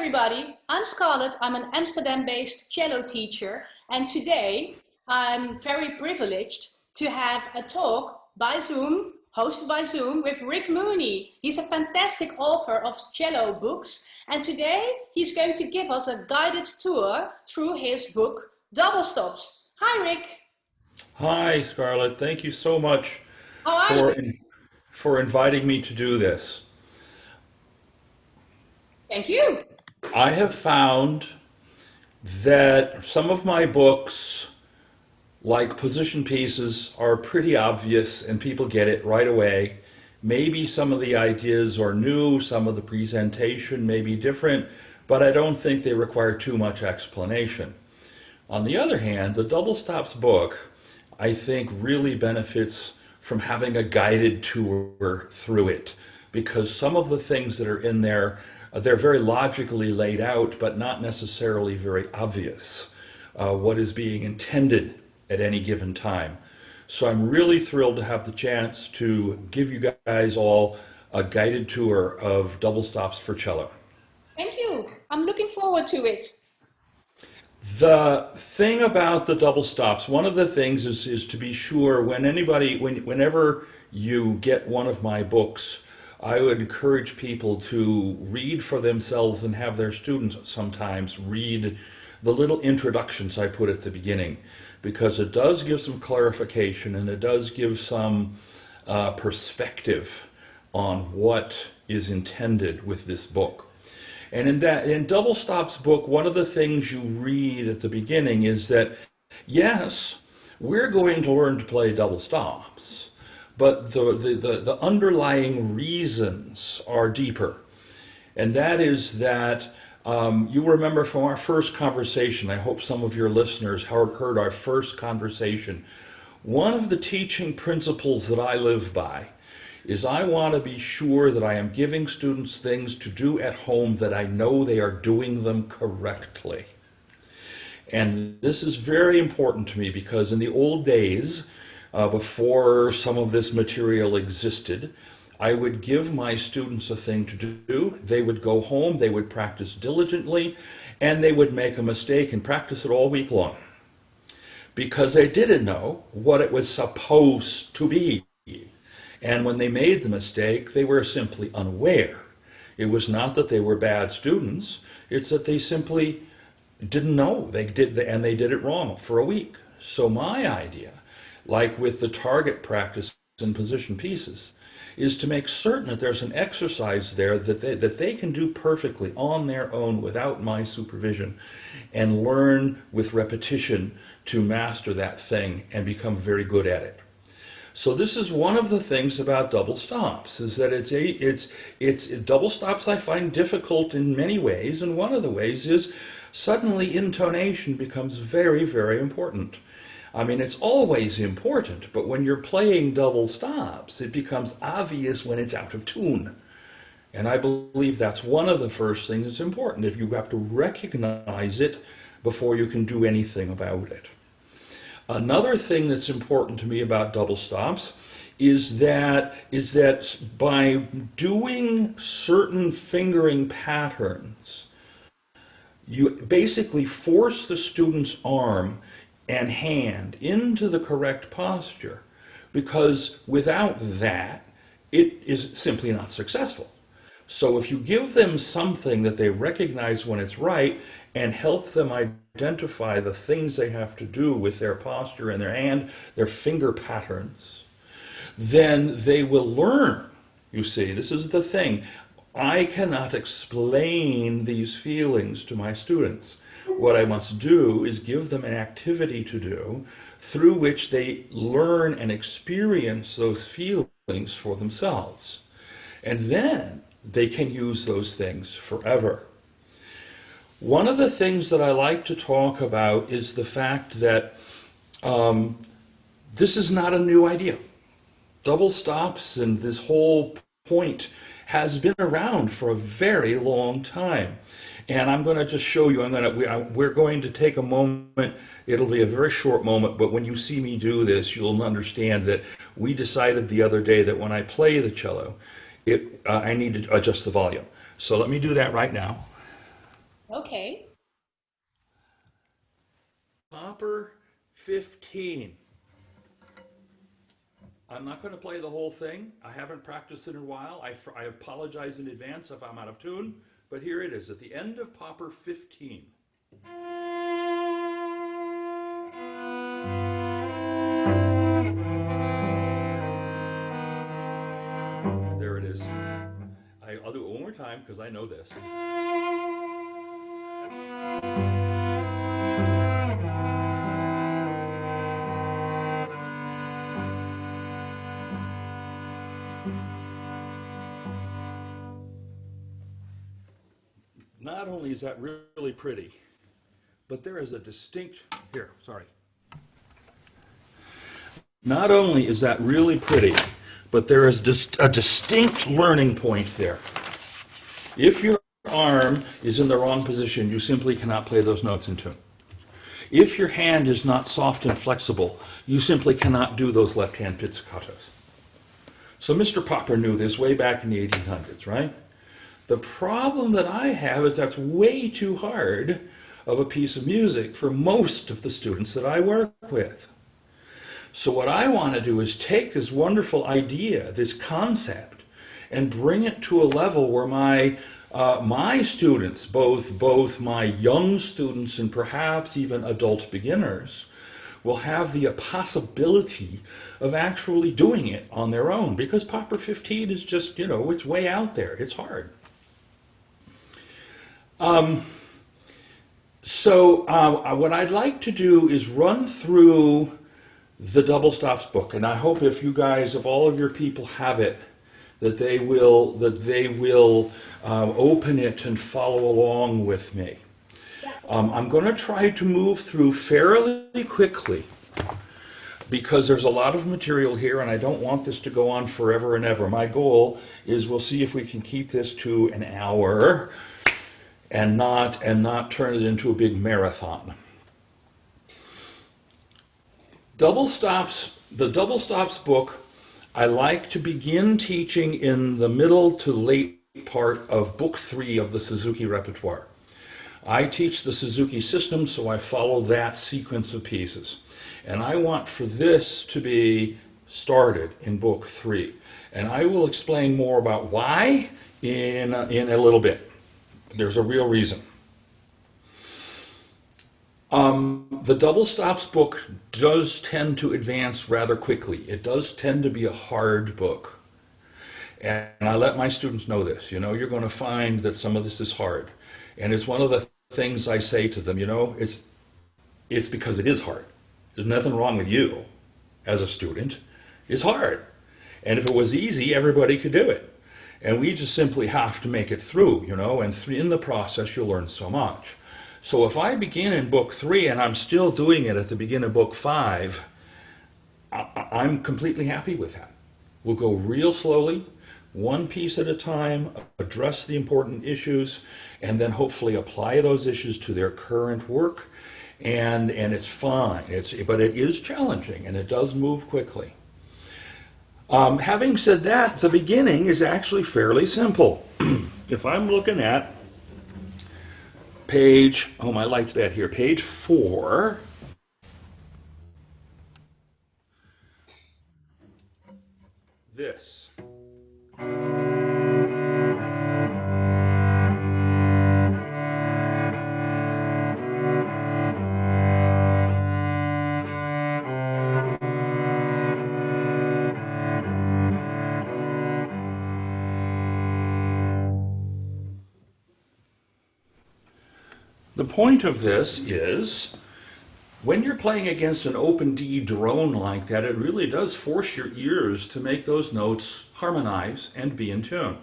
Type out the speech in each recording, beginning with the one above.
everybody, I'm Scarlett. I'm an Amsterdam-based cello teacher, and today I'm very privileged to have a talk by Zoom, hosted by Zoom, with Rick Mooney. He's a fantastic author of cello books, and today he's going to give us a guided tour through his book, Double Stops. Hi, Rick. Hi, Scarlett. Thank you so much How are for you? for inviting me to do this. Thank you. I have found that some of my books, like position pieces, are pretty obvious and people get it right away. Maybe some of the ideas are new, some of the presentation may be different, but I don't think they require too much explanation. On the other hand, the Double Stops book, I think, really benefits from having a guided tour through it because some of the things that are in there, they're very logically laid out, but not necessarily very obvious what is being intended at any given time. So I'm really thrilled to have the chance to give you guys all a guided tour of Double Stops for cello. Thank you. I'm looking forward to it. The thing about the double stops, one of the things is to be sure whenever you get one of my books, I would encourage people to read for themselves and have their students sometimes read the little introductions I put at the beginning, because it does give some clarification and it does give some perspective on what is intended with this book. And in Double Stop's book, one of the things you read at the beginning is that, yes, we're going to learn to play double stops, but the underlying reasons are deeper. And that is that you remember from our first conversation, I hope some of your listeners heard our first conversation, one of the teaching principles that I live by is I want to be sure that I am giving students things to do at home that I know they are doing them correctly. And this is very important to me because in the old days, before some of this material existed, I would give my students a thing to do. They would go home, they would practice diligently, and they would make a mistake and practice it all week long because they didn't know what it was supposed to be. And when they made the mistake, they were simply unaware. It was not that they were bad students, it's that they simply didn't know. They did it wrong for a week. So my idea, like with the target practice and position pieces, is to make certain that there's an exercise there that they can do perfectly on their own without my supervision and learn with repetition to master that thing and become very good at it. So this is one of the things about double stops, is that it's double stops I find difficult in many ways, and one of the ways is suddenly intonation becomes very, very important. I mean, it's always important, but when you're playing double stops, it becomes obvious when it's out of tune. And I believe that's one of the first things that's important, if you have to recognize it before you can do anything about it. Another thing that's important to me about double stops is that by doing certain fingering patterns, you basically force the student's arm and hand into the correct posture, because without that, it is simply not successful. So if you give them something that they recognize when it's right and help them identify the things they have to do with their posture and their hand, their finger patterns, then they will learn. You see, this is the thing. I cannot explain these feelings to my students. What I must do is give them an activity to do through which they learn and experience those feelings for themselves. And then they can use those things forever. One of the things that I like to talk about is the fact that this is not a new idea. Double stops and this whole point has been around for a very long time. And I'm going to just show you, we're going to take a moment, it'll be a very short moment, but when you see me do this, you'll understand that we decided the other day that when I play the cello, I need to adjust the volume. So let me do that right now. Okay. Popper 15. I'm not going to play the whole thing. I haven't practiced it in a while. I apologize in advance if I'm out of tune, but here it is at the end of Popper 15. There it is. I'll do it one more time because I know this. Not only is that really pretty, but there is a distinct, here, sorry. Not only is that really pretty, but there is just a distinct learning point there. If your arm is in the wrong position, you simply cannot play those notes in tune. If your hand is not soft and flexible, you simply cannot do those left-hand pizzicatos. So Mr. Popper knew this way back in the 1800s, right? The problem that I have is that's way too hard of a piece of music for most of the students that I work with. So what I want to do is take this wonderful idea, this concept, and bring it to a level where my students, both my young students and perhaps even adult beginners, will have the possibility of actually doing it on their own, because Popper 15 is just, it's way out there. It's hard. What I'd like to do is run through the double stops book, and I hope if you guys, if all of your people have it, that they will open it and follow along with me. I'm going to try to move through fairly quickly because there's a lot of material here and I don't want this to go on forever and ever. My goal is we'll see if we can keep this to an hour and not turn it into a big marathon. The double stops book, I like to begin teaching in the middle to late part of book 3 of the Suzuki repertoire. I teach the Suzuki system, so I follow that sequence of pieces. And I want for this to be started in book 3. And I will explain more about why in a little bit. There's a real reason. The double stops book does tend to advance rather quickly. It does tend to be a hard book. And I let my students know this. You're going to find that some of this is hard. And it's one of the things I say to them, it's because it is hard. There's nothing wrong with you as a student. It's hard. And if it was easy, everybody could do it. And we just simply have to make it through, and in the process you'll learn so much. So if I begin in book 3 and I'm still doing it at the beginning of book 5, I'm completely happy with that. We'll go real slowly, one piece at a time, address the important issues, and then hopefully apply those issues to their current work, and it's fine. But it is challenging, and it does move quickly. Having said that, the beginning is actually fairly simple. If I'm looking at page, my light's bad here, page 4, this. The point of this is, when you're playing against an open D drone like that, it really does force your ears to make those notes harmonize and be in tune.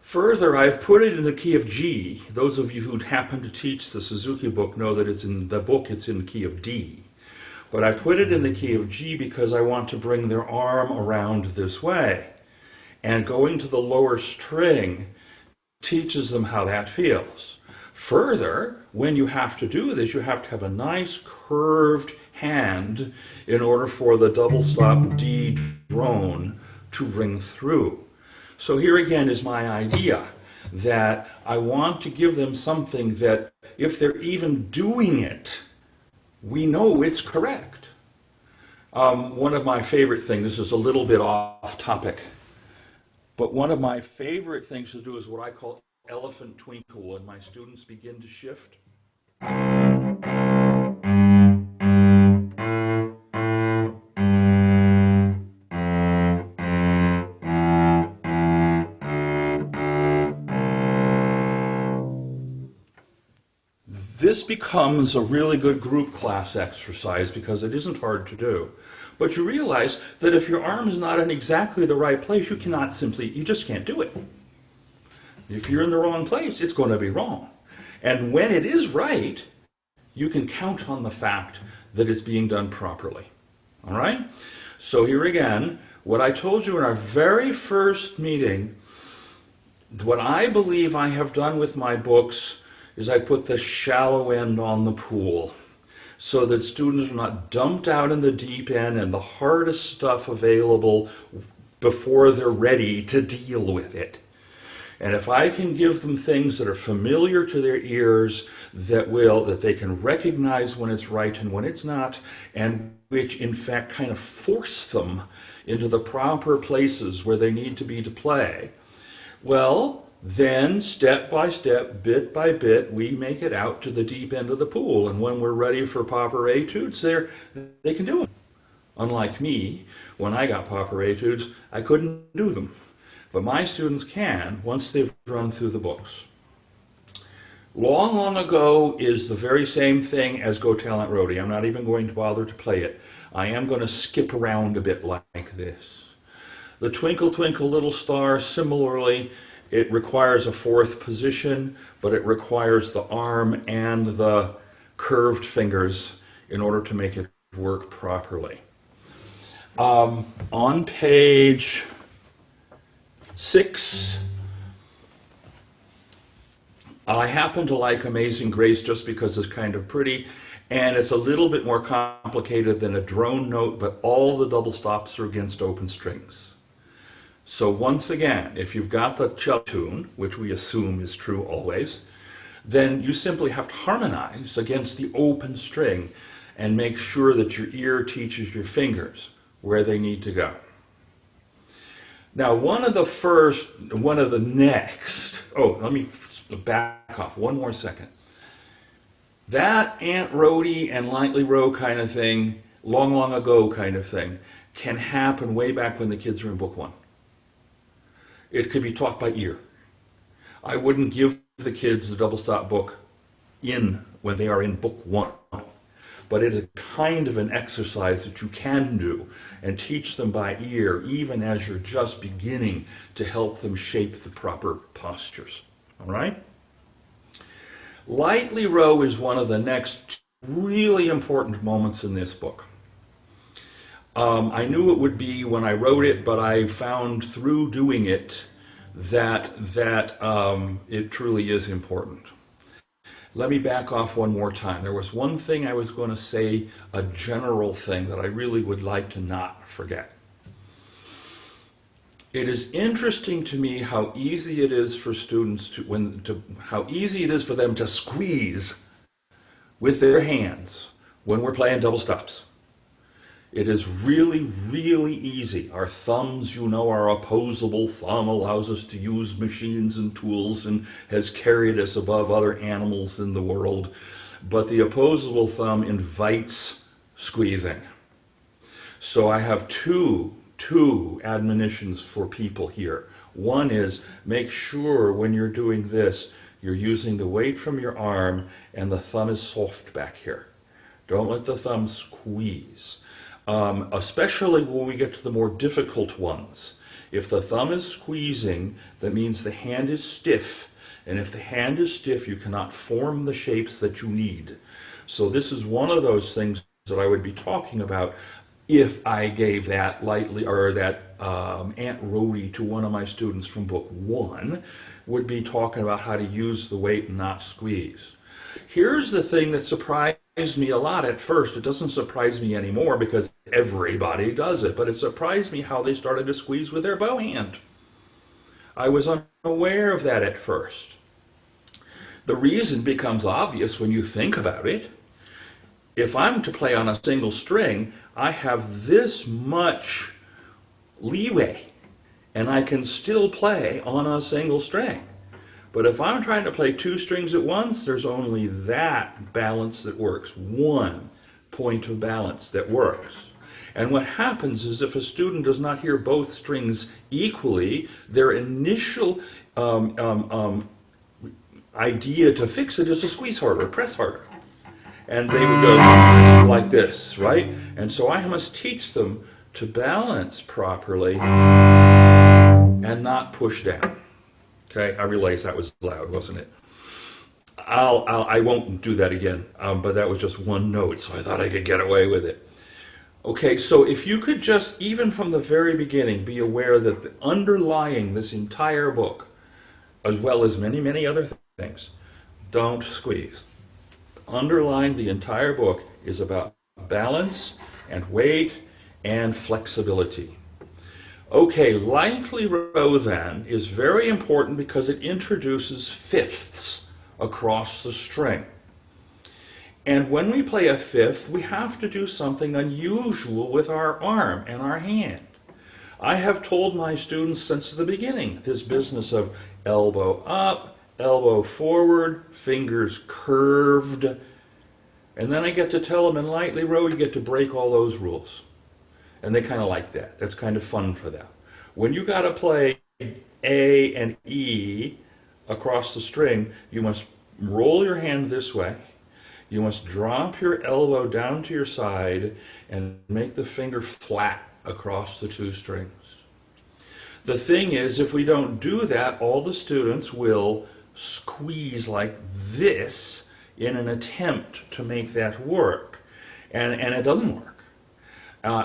Further, I've put it in the key of G. Those of you who happen to teach the Suzuki book know that it's in the book, it's in the key of D. But I put it in the key of G because I want to bring their arm around this way. And going to the lower string teaches them how that feels. Further, when you have to do this, you have to have a nice curved hand in order for the double stop D drone to ring through. So here again is my idea. that I want to give them something that if they're even doing it, we know it's correct. One of my favorite things, this is a little bit off topic, but one of my favorite things to do is what I call elephant twinkle, when my students begin to shift. This becomes a really good group class exercise because it isn't hard to do. But you realize that if your arm is not in exactly the right place, you just can't do it. If you're in the wrong place, it's going to be wrong. And when it is right, you can count on the fact that it's being done properly. All right? So here again, what I told you in our very first meeting, what I believe I have done with my books is I put the shallow end on the pool so that students are not dumped out in the deep end and the hardest stuff available before they're ready to deal with it. And if I can give them things that are familiar to their ears, that they can recognize when it's right and when it's not, and which in fact kind of force them into the proper places where they need to be to play, well, then step by step, bit by bit, we make it out to the deep end of the pool. And when we're ready for proper etudes, they can do them. Unlike me, when I got proper etudes, I couldn't do them. But my students can once they've run through the books. Long, long ago is the very same thing as Go Talent Rhodey. I'm not even going to bother to play it. I am going to skip around a bit like this. The Twinkle, Twinkle, Little Star, similarly, it requires a fourth position, but it requires the arm and the curved fingers in order to make it work properly. On page 6, I happen to like Amazing Grace just because it's kind of pretty, and it's a little bit more complicated than a drone note, but all the double stops are against open strings. So once again, if you've got the cello tune, which we assume is true always, then you simply have to harmonize against the open string and make sure that your ear teaches your fingers where they need to go. Now, let me back off one more second. That Aunt Rhody and Lightly Row kind of thing, long, long ago kind of thing, can happen way back when the kids are in book 1. It could be taught by ear. I wouldn't give the kids the double stop book when they are in book 1, but it is kind of an exercise that you can do and teach them by ear, even as you're just beginning to help them shape the proper postures. All right? Lightly Row is one of the next really important moments in this book. I knew it would be when I wrote it, but I found through doing it that it truly is important. Let me back off one more time. There was one thing I was going to say, a general thing that I really would like to not forget. It is interesting to me how easy it is for students how easy it is for them to squeeze with their hands when we're playing double stops. It is really, really easy. Our thumbs, our opposable thumb allows us to use machines and tools and has carried us above other animals in the world. But the opposable thumb invites squeezing. So I have two admonitions for people here. One is, make sure when you're doing this, you're using the weight from your arm and the thumb is soft back here. Don't let the thumb squeeze. Especially when we get to the more difficult ones. If the thumb is squeezing, that means the hand is stiff. And if the hand is stiff, you cannot form the shapes that you need. So this is one of those things that I would be talking about if I gave that Aunt Rhody to one of my students from book 1, would be talking about how to use the weight and not squeeze. Here's the thing that surprised me a lot at first. It doesn't surprise me anymore because everybody does it, but it surprised me how they started to squeeze with their bow hand. I was unaware of that at first. The reason becomes obvious when you think about it. If I'm to play on a single string, I have this much leeway, and I can still play on a single string. But if I'm trying to play two strings at once, there's only that balance that works, one point of balance that works. And what happens is if a student does not hear both strings equally, their initial idea to fix it is to squeeze harder, press harder. And they would go like this, right? And so I must teach them to balance properly and not push down. Okay, I realize that was loud, wasn't it? I won't do that again, but that was just one note, so I thought I could get away with it. Okay, so if you could just, even from the very beginning, be aware that underlying this entire book, as well as many, many other things, don't squeeze. Underlying the entire book is about balance and weight and flexibility. Okay, lightly row then is very important because it introduces fifths across the string. And when we play a fifth, we have to do something unusual with our arm and our hand. I have told my students since the beginning this business of elbow up, elbow forward, fingers curved, and then I get to tell them in lightly row you get to break all those rules. And they kind of like that. That's kind of fun for them. When you got to play A and E across the string, you must roll your hand this way. You must drop your elbow down to your side and make the finger flat across the two strings. The thing is, if we don't do that, all the students will squeeze like this in an attempt to make that work. And it doesn't work.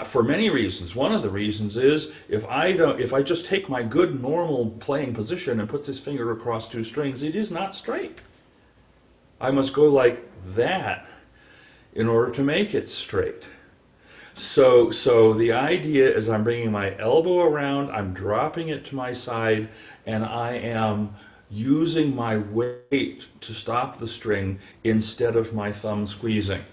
For many reasons. One of the reasons is if I just take my good normal playing position and put this finger across two strings, it is not straight. I must go like that in order to make it straight. So the idea is I'm bringing my elbow around, I'm dropping it to my side, and I am using my weight to stop the string instead of my thumb squeezing.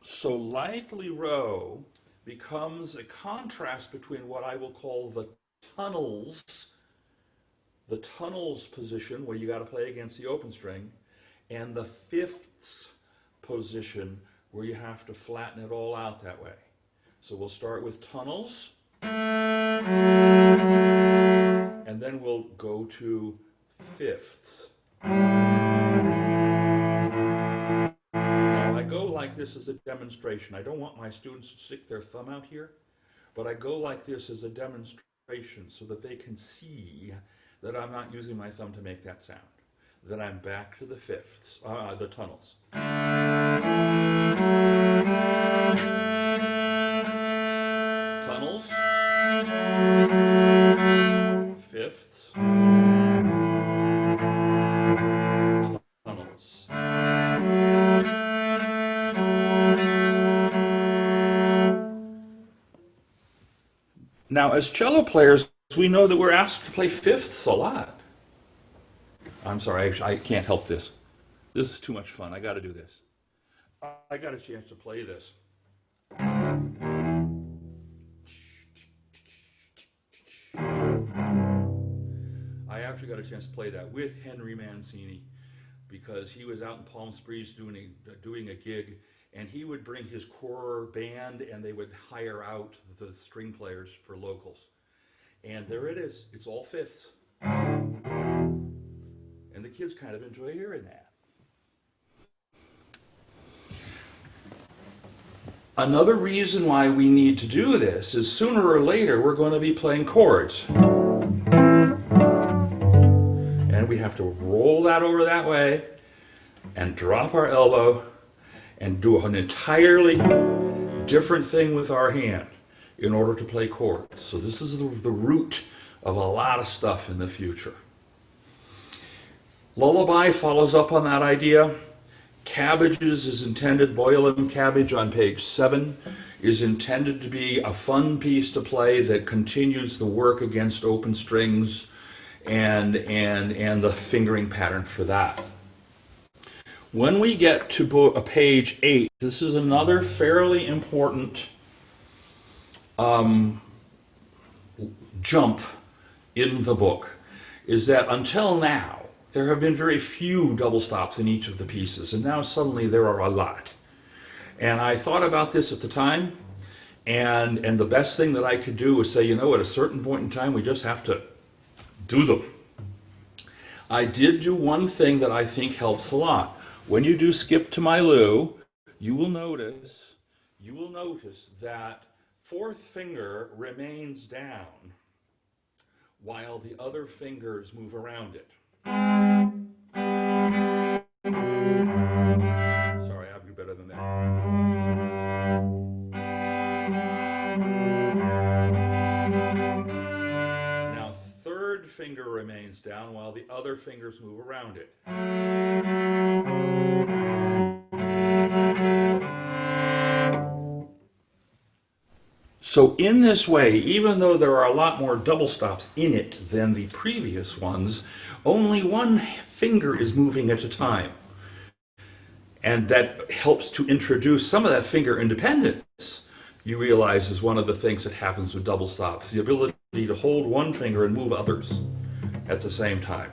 So lightly row becomes a contrast between what I will call the tunnels position, where you got to play against the open string, and the fifths position, where you have to flatten it all out that way. So we'll start with tunnels, and then we'll go to fifths. Now I go like this as a demonstration. I don't want my students to stick their thumb out here, but I go like this as a demonstration so that they can see that I'm not using my thumb to make that sound. Then I'm back to the fifths, the tunnels. Tunnels, fifths, tunnels. Now, as cello players, we know that we're asked to play fifths a lot. I'm sorry, I can't help this. This is too much fun. I got to do this. I got a chance to play this. I actually got a chance to play that with Henry Mancini because he was out in Palm Springs doing a gig, and he would bring his core band and they would hire out the string players for locals. And there it is. It's all fifths. And the kids kind of enjoy hearing that. Another reason why we need to do this is sooner or later we're going to be playing chords. And we have to roll that over that way and drop our elbow and do an entirely different thing with our hand in order to play chords. So this is the root of a lot of stuff in the future. Lullaby follows up on that idea. Cabbages is intended, Boil 'em Cabbage on page 7, is intended to be a fun piece to play that continues the work against open strings and the fingering pattern for that. When we get to page 8, this is another fairly important jump in the book, is that until now, there have been very few double stops in each of the pieces, and now suddenly there are a lot. And I thought about this at the time, and the best thing that I could do was say, at a certain point in time, we just have to do them. I did do one thing that I think helps a lot. When you do Skip to My Lou, you will notice that fourth finger remains down while the other fingers move around it. Sorry, I have to do better than that. Now, third finger remains down while the other fingers move around it. So in this way, even though there are a lot more double stops in it than the previous ones, only one finger is moving at a time. And that helps to introduce some of that finger independence, you realize, is one of the things that happens with double stops, the ability to hold one finger and move others at the same time.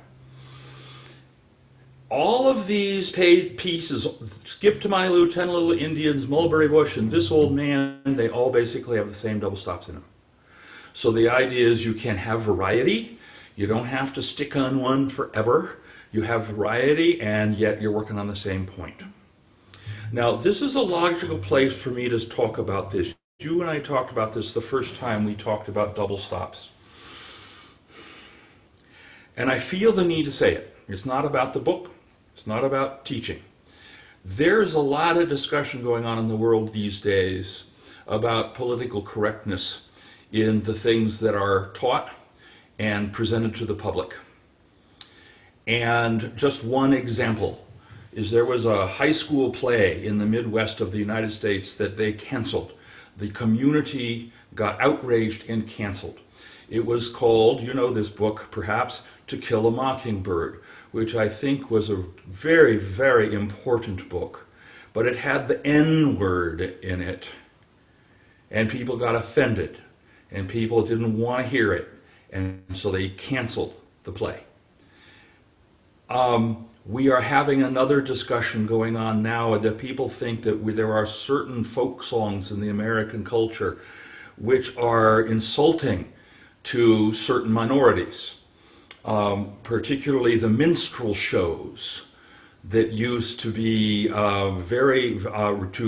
All of these pieces, Skip to My Lou, 10 Little Indians, Mulberry Bush, and This Old Man, they all basically have the same double stops in them. So the idea is you can have variety. You don't have to stick on one forever. You have variety, and yet you're working on the same point. Now, this is a logical place for me to talk about this. You and I talked about this the first time we talked about double stops. And I feel the need to say it. It's not about the book. It's not about teaching. There's a lot of discussion going on in the world these days about political correctness in the things that are taught and presented to the public. And just one example is there was a high school play in the Midwest of the United States that they canceled. The community got outraged and canceled. It was called, you know this book perhaps, To Kill a Mockingbird, which I think was a very, very important book. But it had the N word in it, and people got offended, and people didn't want to hear it, and so they canceled the play. We are having another discussion going on now that people think that there are certain folk songs in the American culture which are insulting to certain minorities, particularly the minstrel shows that used to be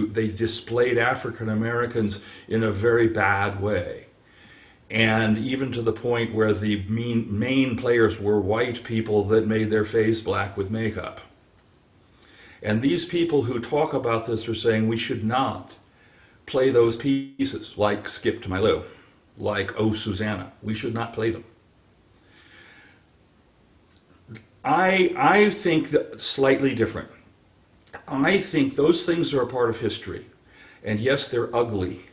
they displayed African Americans in a very bad way. And even to the point where the main players were white people that made their face black with makeup. And these people who talk about this are saying we should not play those pieces, like Skip to My Lou, like Oh Susanna. We should not play them. I think that slightly different. I think those things are a part of history. And yes, they're ugly.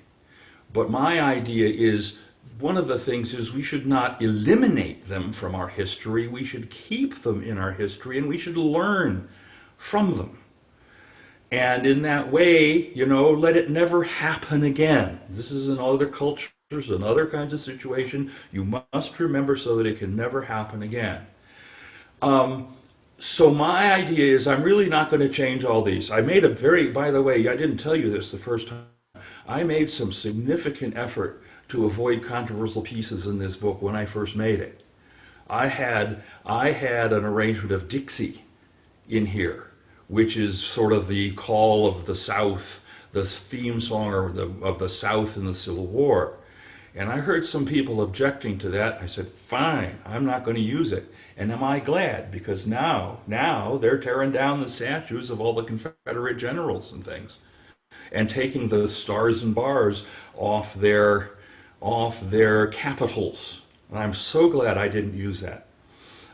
But my idea is, one of the things is we should not eliminate them from our history. We should keep them in our history, and we should learn from them. And in that way, let it never happen again. This is in other cultures and other kinds of situations. You must remember so that it can never happen again. So my idea is I'm really not going to change all these. I made by the way, I didn't tell you this the first time. I made some significant effort to avoid controversial pieces in this book when I first made it. I had an arrangement of Dixie in here, which is sort of the call of the South, the theme song of the South in the Civil War. And I heard some people objecting to that. I said, fine, I'm not going to use it. And am I glad? Because now they're tearing down the statues of all the Confederate generals and things, and taking the stars and bars off their capitals. And I'm so glad I didn't use that.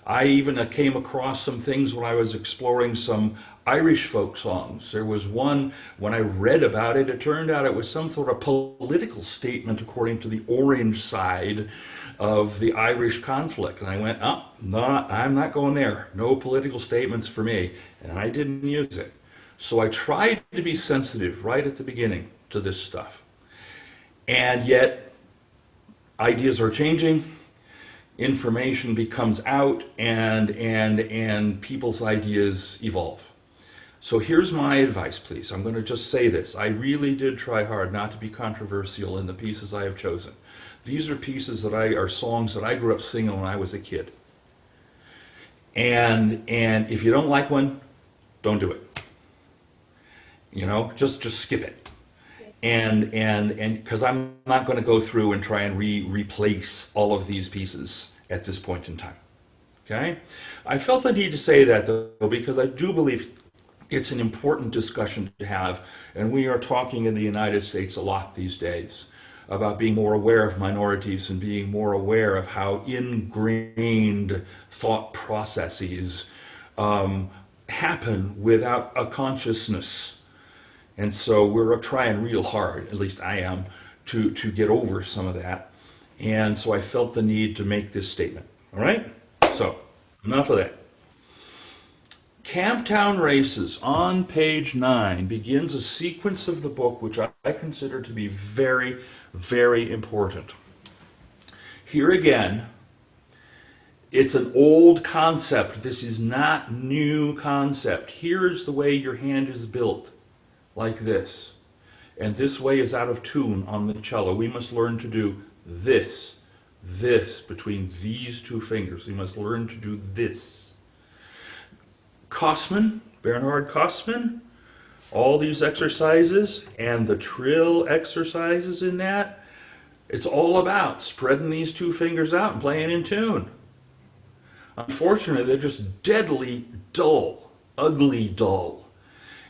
I even came across some things when I was exploring some Irish folk songs. There was one, when I read about it, it turned out it was some sort of political statement according to the Orange side of the Irish conflict. And I went, oh, no, I'm not going there. No political statements for me. And I didn't use it. So I tried to be sensitive right at the beginning to this stuff. And yet, ideas are changing, information becomes out, and people's ideas evolve. So here's my advice, please. I'm going to just say this. I really did try hard not to be controversial in the pieces I have chosen. These are pieces that are songs that I grew up singing when I was a kid. And if you don't like one, don't do it. You know, just skip it. And because I'm not going to go through and try and replace all of these pieces at this point in time. Okay? I felt the need to say that, though, because I do believe it's an important discussion to have, and we are talking in the United States a lot these days about being more aware of minorities and being more aware of how ingrained thought processes happen without a consciousness. And so we're trying real hard, at least I am, to get over some of that. And so I felt the need to make this statement. All right? So, enough of that. Camptown Races on page 9 begins a sequence of the book which I consider to be very, very important. Here again, it's an old concept. This is not new concept. Here's the way your hand is built, like this. And this way is out of tune on the cello. We must learn to do this between these two fingers. We must learn to do this. Bernhard Kosman, all these exercises and the trill exercises in that, it's all about spreading these two fingers out and playing in tune. Unfortunately, they're just deadly dull, ugly dull.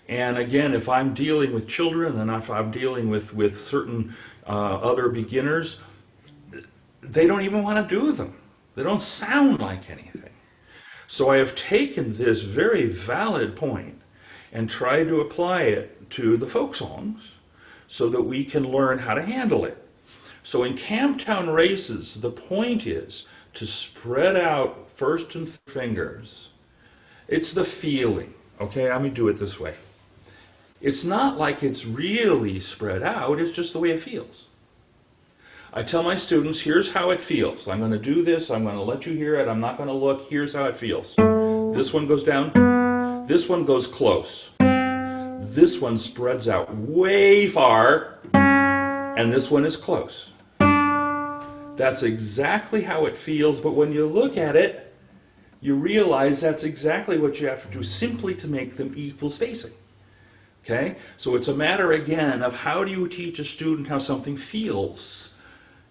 And again, if I'm dealing with children and if I'm dealing with certain other beginners, they don't even want to do them. They don't sound like anything. So I have taken this very valid point and tried to apply it to the folk songs so that we can learn how to handle it. So in Camptown Races, the point is to spread out first and third fingers. It's the feeling. Okay, let me do it this way. It's not like it's really spread out, it's just the way it feels. I tell my students, here's how it feels. I'm going to do this, I'm going to let you hear it, I'm not going to look, here's how it feels. This one goes down, this one goes close. This one spreads out way far, and this one is close. That's exactly how it feels, but when you look at it, you realize that's exactly what you have to do simply to make them equal spacing. Okay? So it's a matter, again, of how do you teach a student how something feels.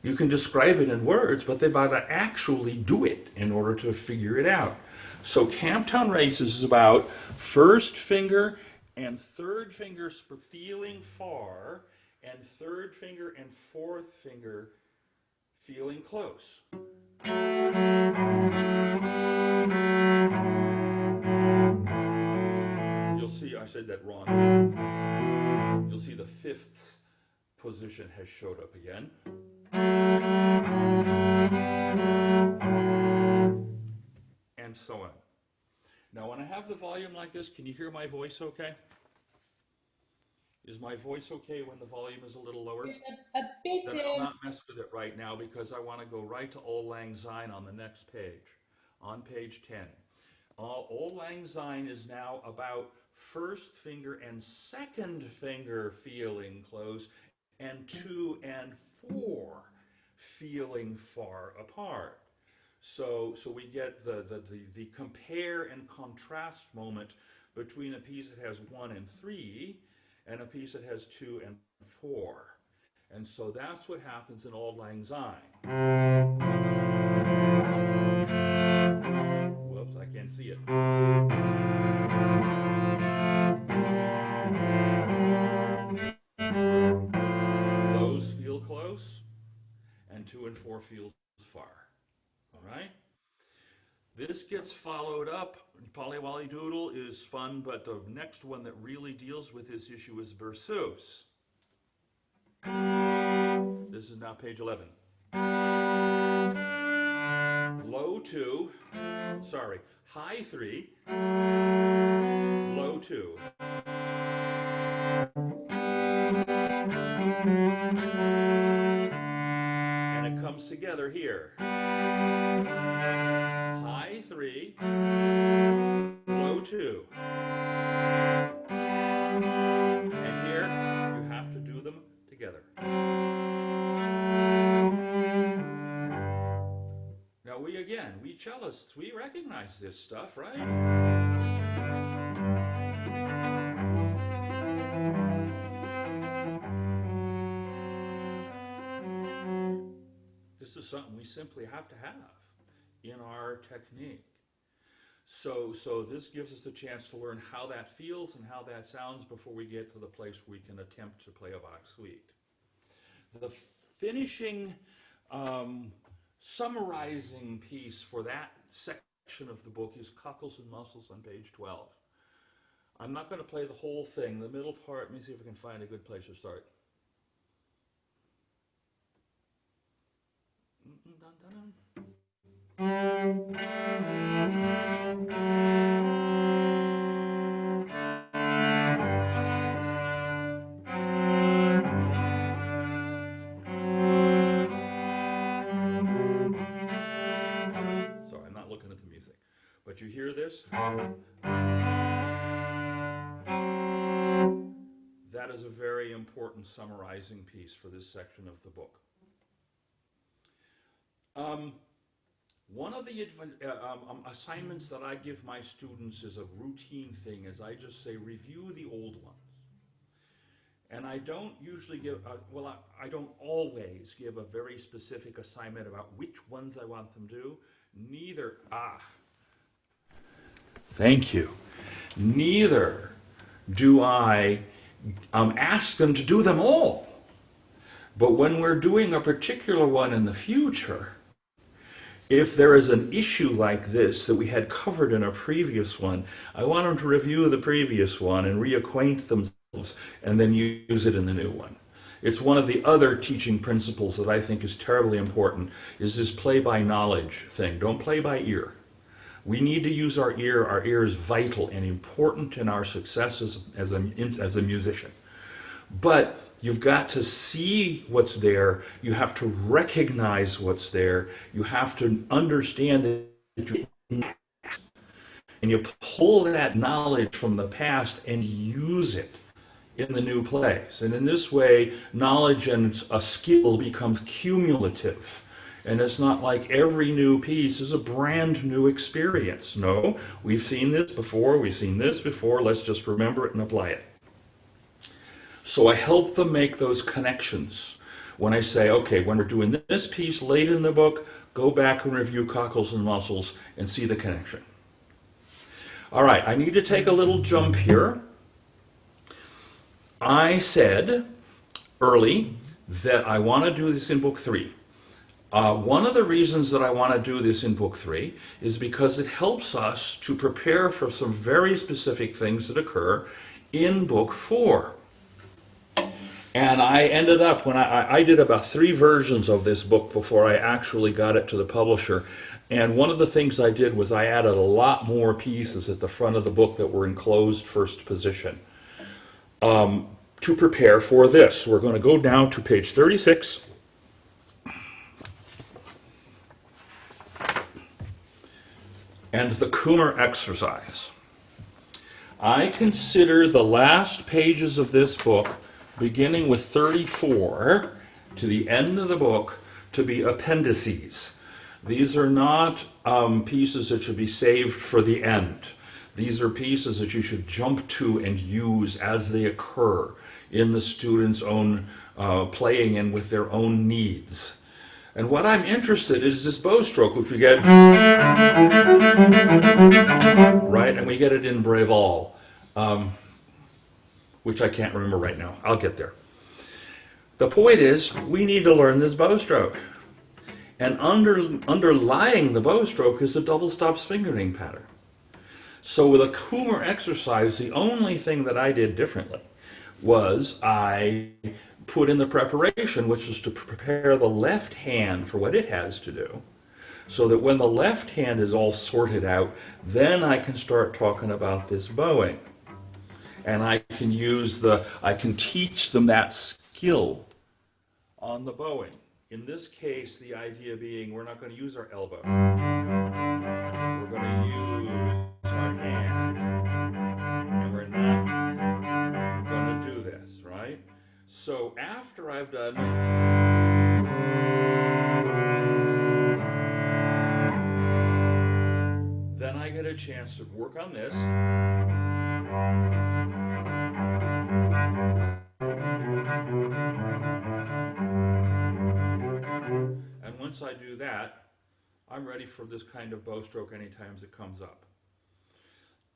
You can describe it in words, but they've got to actually do it in order to figure it out. So Camptown Races is about first finger and third finger feeling far, and third finger and fourth finger feeling close. You'll see, I said that wrong. You'll see the fifth position has showed up again. And so on. Now when I have the volume like this, can you hear my voice okay? Is my voice okay when the volume is a little lower? There's a bit... Then I'll not mess with it right now because I want to go right to Auld Lang Syne on the next page, on page 10. Auld Lang Syne is now about first finger and second finger feeling close, and 2 and 4 feeling far apart. So we get the compare and contrast moment between a piece that has 1 and 3 and a piece that has 2 and 4. And so that's what happens in Auld Lang Syne. Whoops, I can't see it. Those feel close, and 2 and 4 feels far. All right? This gets followed up. Polly Wolly Doodle is fun, but the next one that really deals with this issue is Berceuse. This is now page 11. Low 2, sorry, high 3, low 2. And it comes together here. High 3, low 2. And here you have to do them together. Now we cellists, we recognize this stuff, right? This is something we simply have to have in our technique. So this gives us a chance to learn how that feels and how that sounds before we get to the place where we can attempt to play a Bach suite. The finishing, summarizing piece for that section of the book is Cockles and Muscles on page 12. I'm not going to play the whole thing. The middle part, let me see if I can find a good place to start. Sorry, I'm not looking at the music. But you hear this? That is a very important summarizing piece for this section of the book. One of the assignments that I give my students is a routine thing, is I just say, review the old ones. And I don't usually give, I don't always give a very specific assignment about which ones I want them to do. Neither, thank you. Neither do I ask them to do them all. But when we're doing a particular one in the future, if there is an issue like this that we had covered in a previous one, I want them to review the previous one and reacquaint themselves and then use it in the new one. It's one of the other teaching principles that I think is terribly important, is this play by knowledge thing. Don't play by ear. We need to use our ear. Our ear is vital and important in our success as a musician. But you've got to see what's there. You have to recognize what's there. You have to understand that you're and you pull that knowledge from the past and use it in the new plays. And in this way, knowledge and a skill becomes cumulative. And it's not like every new piece is a brand new experience. No, we've seen this before, let's just remember it and apply it. So I help them make those connections. When I say, okay, when we're doing this piece late in the book, go back and review Cockles and Muscles and see the connection. All right, I need to take a little jump here. I said early that I want to do this in book 3. One of the reasons that I want to do this in book 3 is because it helps us to prepare for some very specific things that occur in book 4. And I ended up, when I did about 3 versions of this book before I actually got it to the publisher. And one of the things I did was I added a lot more pieces at the front of the book that were in closed first position to prepare for this. We're going to go down to page 36. And the Kummer exercise. I consider the last pages of this book, beginning with 34 to the end of the book, to be appendices. These are not pieces that should be saved for the end. These are pieces that you should jump to and use as they occur in the student's own playing and with their own needs. And what I'm interested in is this bow stroke, which we get, right? And we get it in Breval, which I can't remember right now. I'll get there. The point is, we need to learn this bow stroke. And underlying the bow stroke is a double stops fingering pattern. So with a Kummer exercise, the only thing that I did differently was I put in the preparation, which is to prepare the left hand for what it has to do, so that when the left hand is all sorted out, then I can start talking about this bowing. And I can teach them that skill on the bowing. In this case, the idea being we're not going to use our elbow. We're going to use our hand. And we're not going to do this, right? So after I've done then I get a chance to work on this. And once I do that, I'm ready for this kind of bow stroke anytime it comes up.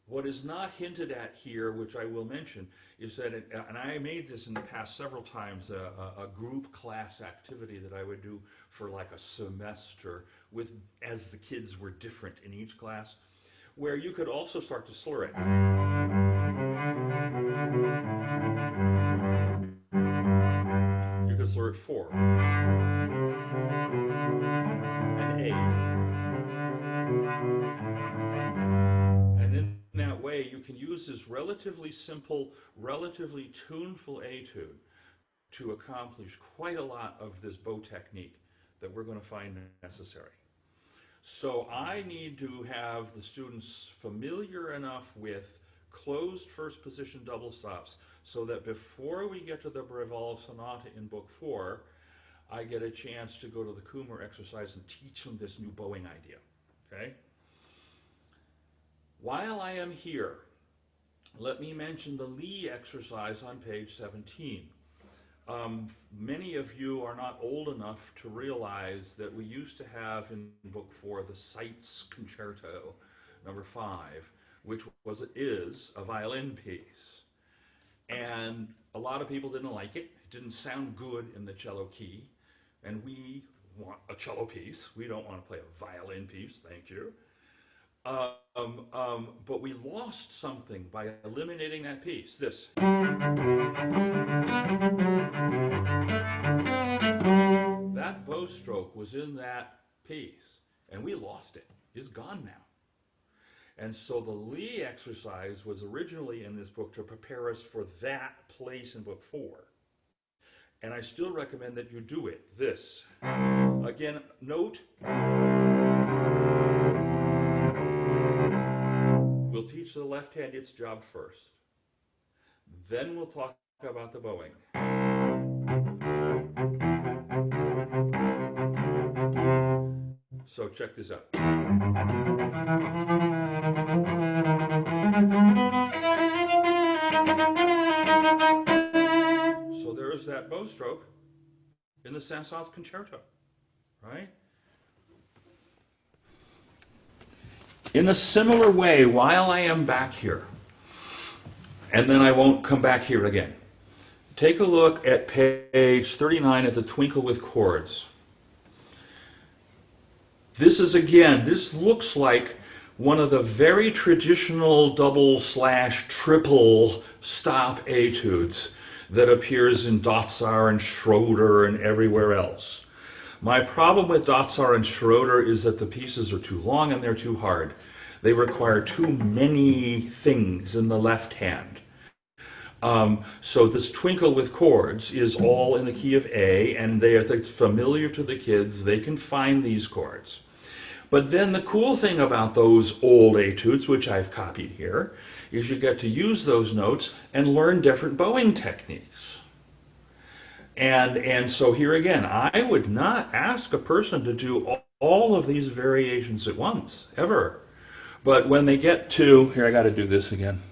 What is not hinted at here, which I will mention, is that, and I made this in the past several times, a group class activity that I would do for like a semester as the kids were different in each class, where you could also start to slur it. You could slur it 4 and 8. And in that way, you can use this relatively simple, relatively tuneful etude to accomplish quite a lot of this bow technique that we're going to find necessary. So I need to have the students familiar enough with closed first position double stops so that before we get to the Breval Sonata in Book 4, I get a chance to go to the Kummer exercise and teach them this new bowing idea. Okay? While I am here, let me mention the Lee exercise on page 17. Many of you are not old enough to realize that we used to have in Book 4 the Seitz Concerto, number 5, which is a violin piece. And a lot of people didn't like it. It didn't sound good in the cello key. And we want a cello piece. We don't want to play a violin piece, thank you. But we lost something by eliminating that piece, this. That bow stroke was in that piece, and we lost it. It's gone now. And so the Lee exercise was originally in this book to prepare us for that place in Book 4. And I still recommend that you do it, this. Again, note, we'll teach the left hand its job first. Then we'll talk about the bowing. So check this out. So there's that bow stroke in the Saint-Saëns Concerto, right? In a similar way, while I am back here, and then I won't come back here again, take a look at page 39 at the Twinkle with Chords. This is, again, this looks like one of the very traditional double/triple stop etudes that appears in Dotzar and Schroeder and everywhere else. My problem with Dotzar and Schroeder is that the pieces are too long and they're too hard. They require too many things in the left hand. So this Twinkle with Chords is all in the key of A, and it's familiar to the kids. They can find these chords. But then the cool thing about those old etudes, which I've copied here, is you get to use those notes and learn different bowing techniques. And so here again, I would not ask a person to do all of these variations at once, ever. But when they get to, here I got to do this again.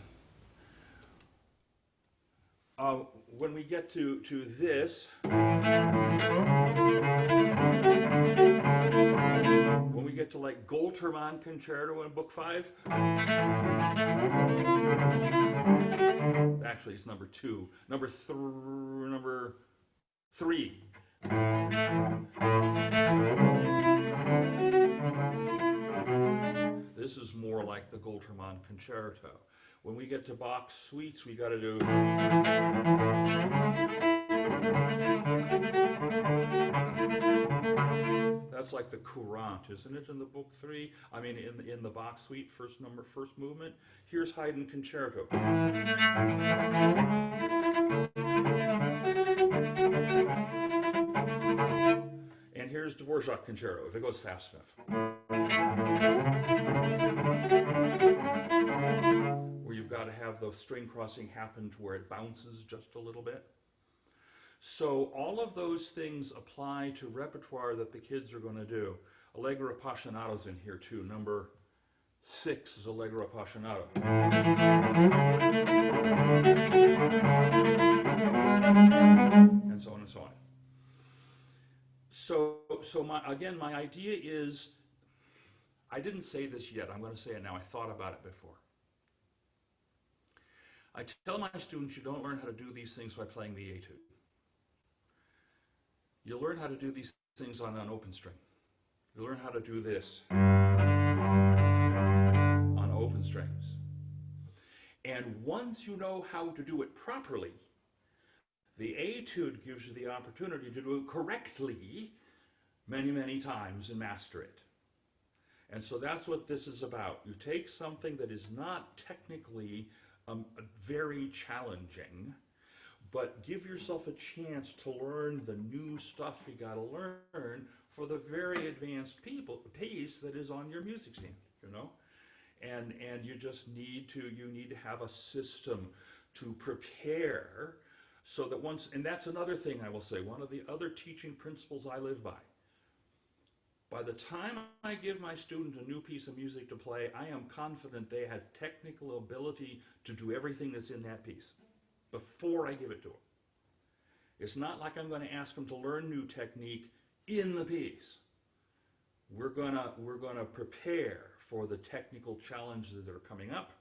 When we get to this, when we get to like Goltermann Concerto in Book 5, actually it's number 2, number 3. This is more like the Goltermann concerto. When we get to Bach suites, we got to do. That's like the courant, isn't it, in the book 3? I mean, in the Bach suite, first movement. Here's Haydn concerto. And here's Dvorak concerto, if it goes fast enough. Where you've got to have the string crossing happen to where it bounces just a little bit. So all of those things apply to repertoire that the kids are going to do. Allegro appassionato's in here too. Number 6 is Allegro appassionato. And so on and so on. So my idea is, I didn't say this yet, I'm going to say it now, I thought about it before. I tell my students you don't learn how to do these things by playing the etude. You learn how to do these things on an open string. You learn how to do this on open strings. And once you know how to do it properly, the etude gives you the opportunity to do it correctly many, many times and master it. And so that's what this is about. You take something that is not technically very challenging, but give yourself a chance to learn the new stuff you got to learn for the very advanced piece that is on your music stand, you know? And you just need to have a system to prepare so that once, and that's another thing I will say, one of the other teaching principles I live by the time I give my student a new piece of music to play, I am confident they have technical ability to do everything that's in that piece before I give it to them. It's not like I'm going to ask them to learn new technique in the piece. We're gonna prepare for the technical challenges that are coming up.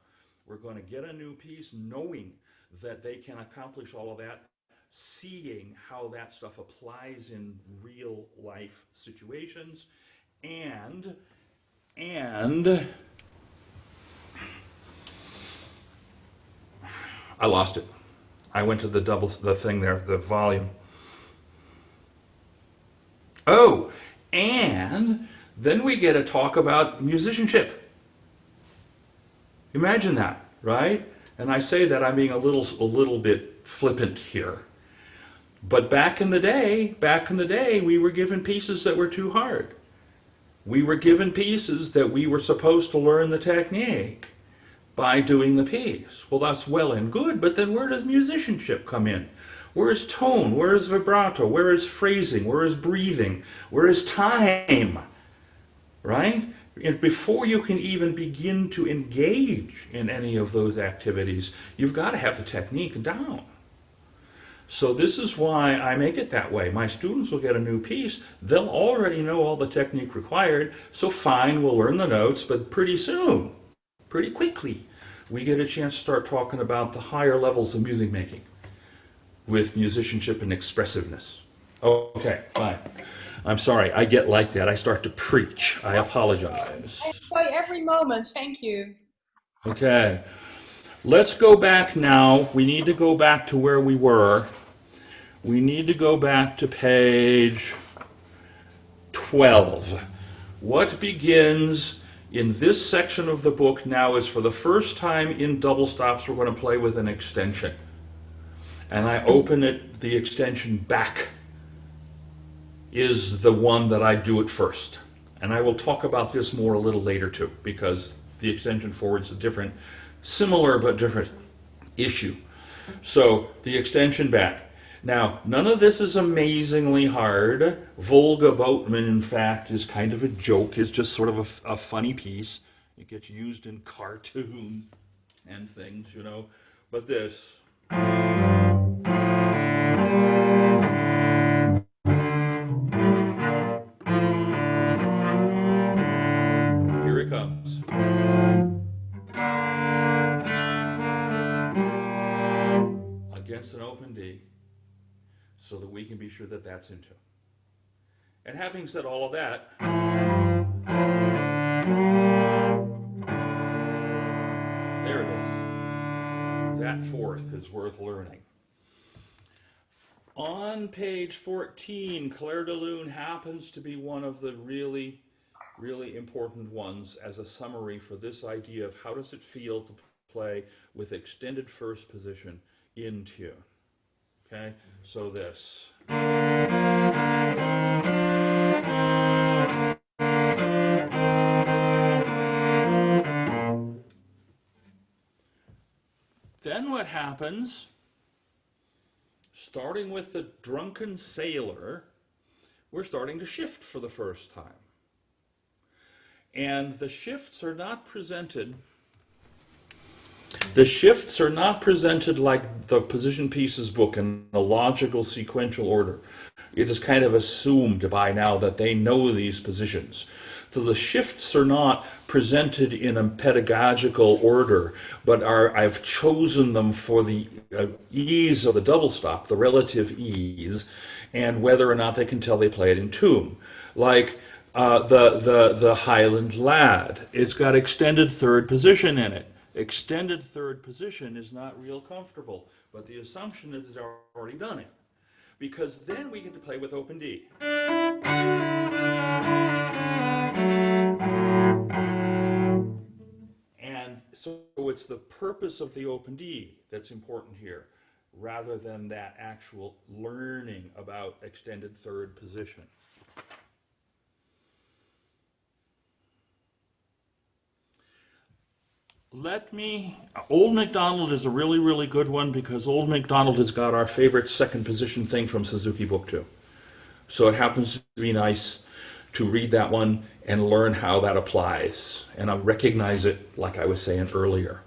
We're going to get a new piece knowing that they can accomplish all of that, seeing how that stuff applies in real life situations, and I lost it. I went to the thing there, the volume. Oh, and then we get to talk about musicianship. Imagine that, right? And I say that I'm being a little bit flippant here. But back in the day, we were given pieces that were too hard. We were given pieces that we were supposed to learn the technique by doing the piece. Well, that's well and good, but then where does musicianship come in? Where is tone? Where is vibrato? Where is phrasing? Where is breathing? Where is time? Right? And before you can even begin to engage in any of those activities, you've got to have the technique down. So this is why I make it that way. My students will get a new piece. They'll already know all the technique required. So fine, we'll learn the notes, but pretty soon, pretty quickly, we get a chance to start talking about the higher levels of music making with musicianship and expressiveness. Okay, fine. I'm sorry, I get like that. I start to preach. I apologize. I enjoy every moment. Thank you. Okay. Let's go back now. We need to go back to where we were. We need to go back to page 12. What begins in this section of the book now is, for the first time in double stops, we're going to play with an extension. And I open it, the extension back is the one that I do it first. And I will talk about this more a little later too, because the extension forward is a different, similar but different issue. So the extension back. Now, none of this is amazingly hard. Volga Boatman, in fact, is kind of a joke. It's just sort of a funny piece. It gets used in cartoons and things, you know. But this. Here it comes. Against an open D, so that we can be sure that that's in tune. And having said all of that, there it is. That fourth is worth learning. On page 14, Clair de Lune happens to be one of the really important ones as a summary for this idea of how does it feel to play with extended first position in tune. Okay, so this. Then what happens, starting with the drunken sailor, we're starting to shift for the first time. And the shifts are not presented like the Position Pieces book in a logical sequential order. It is kind of assumed by now that they know these positions. So the shifts are not presented in a pedagogical order, but I've chosen them for the ease of the double stop, the relative ease, and whether or not they can tell they play it in tune. Like the Highland Lad. It's got extended third position in it. Extended third position is not real comfortable, but the assumption is it's already done it. Because then we get to play with open D. And so it's the purpose of the open D that's important here, rather than that actual learning about extended third position. Old MacDonald is a really good one because Old MacDonald has got our favorite second position thing from Suzuki Book 2. So it happens to be nice to read that one and learn how that applies. And I recognize it like I was saying earlier.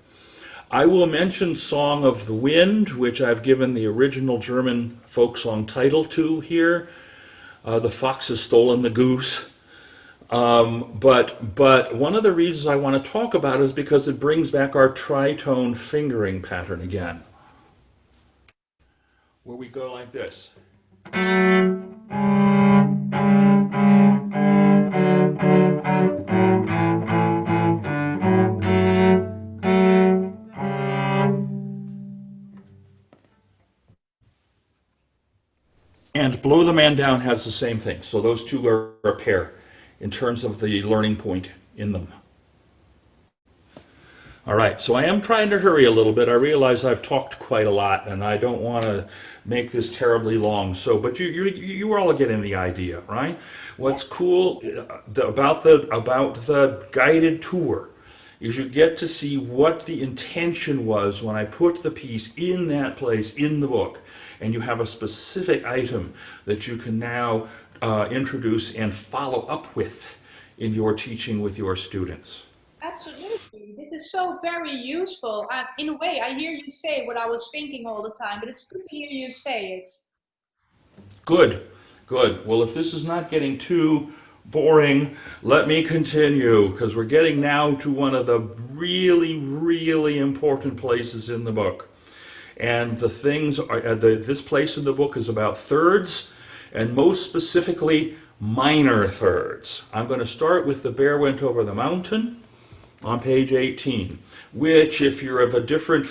I will mention Song of the Wind, which I've given the original German folk song title to here. The fox has stolen the goose. But one of the reasons I want to talk about it is because it brings back our tritone fingering pattern again, where we go like this. And Blow the Man Down has the same thing. So those two are a pair in terms of the learning point in them. All right, so I am trying to hurry a little bit. I realize I've talked quite a lot, and I don't want to make this terribly long. So, but you are all getting the idea, right? What's cool about the guided tour is you get to see what the intention was when I put the piece in that place in the book, and you have a specific item that you can now introduce and follow up with in your teaching with your students. Absolutely. This is so very useful. In a way, I hear you say what I was thinking all the time, but it's good to hear you say it. Good. Well, if this is not getting too boring, let me continue, because we're getting now to one of the really important places in the book. And the things are, this place in the book is about thirds, and most specifically, minor thirds. I'm going to start with The Bear Went Over the Mountain on page 18, which, if you're of a different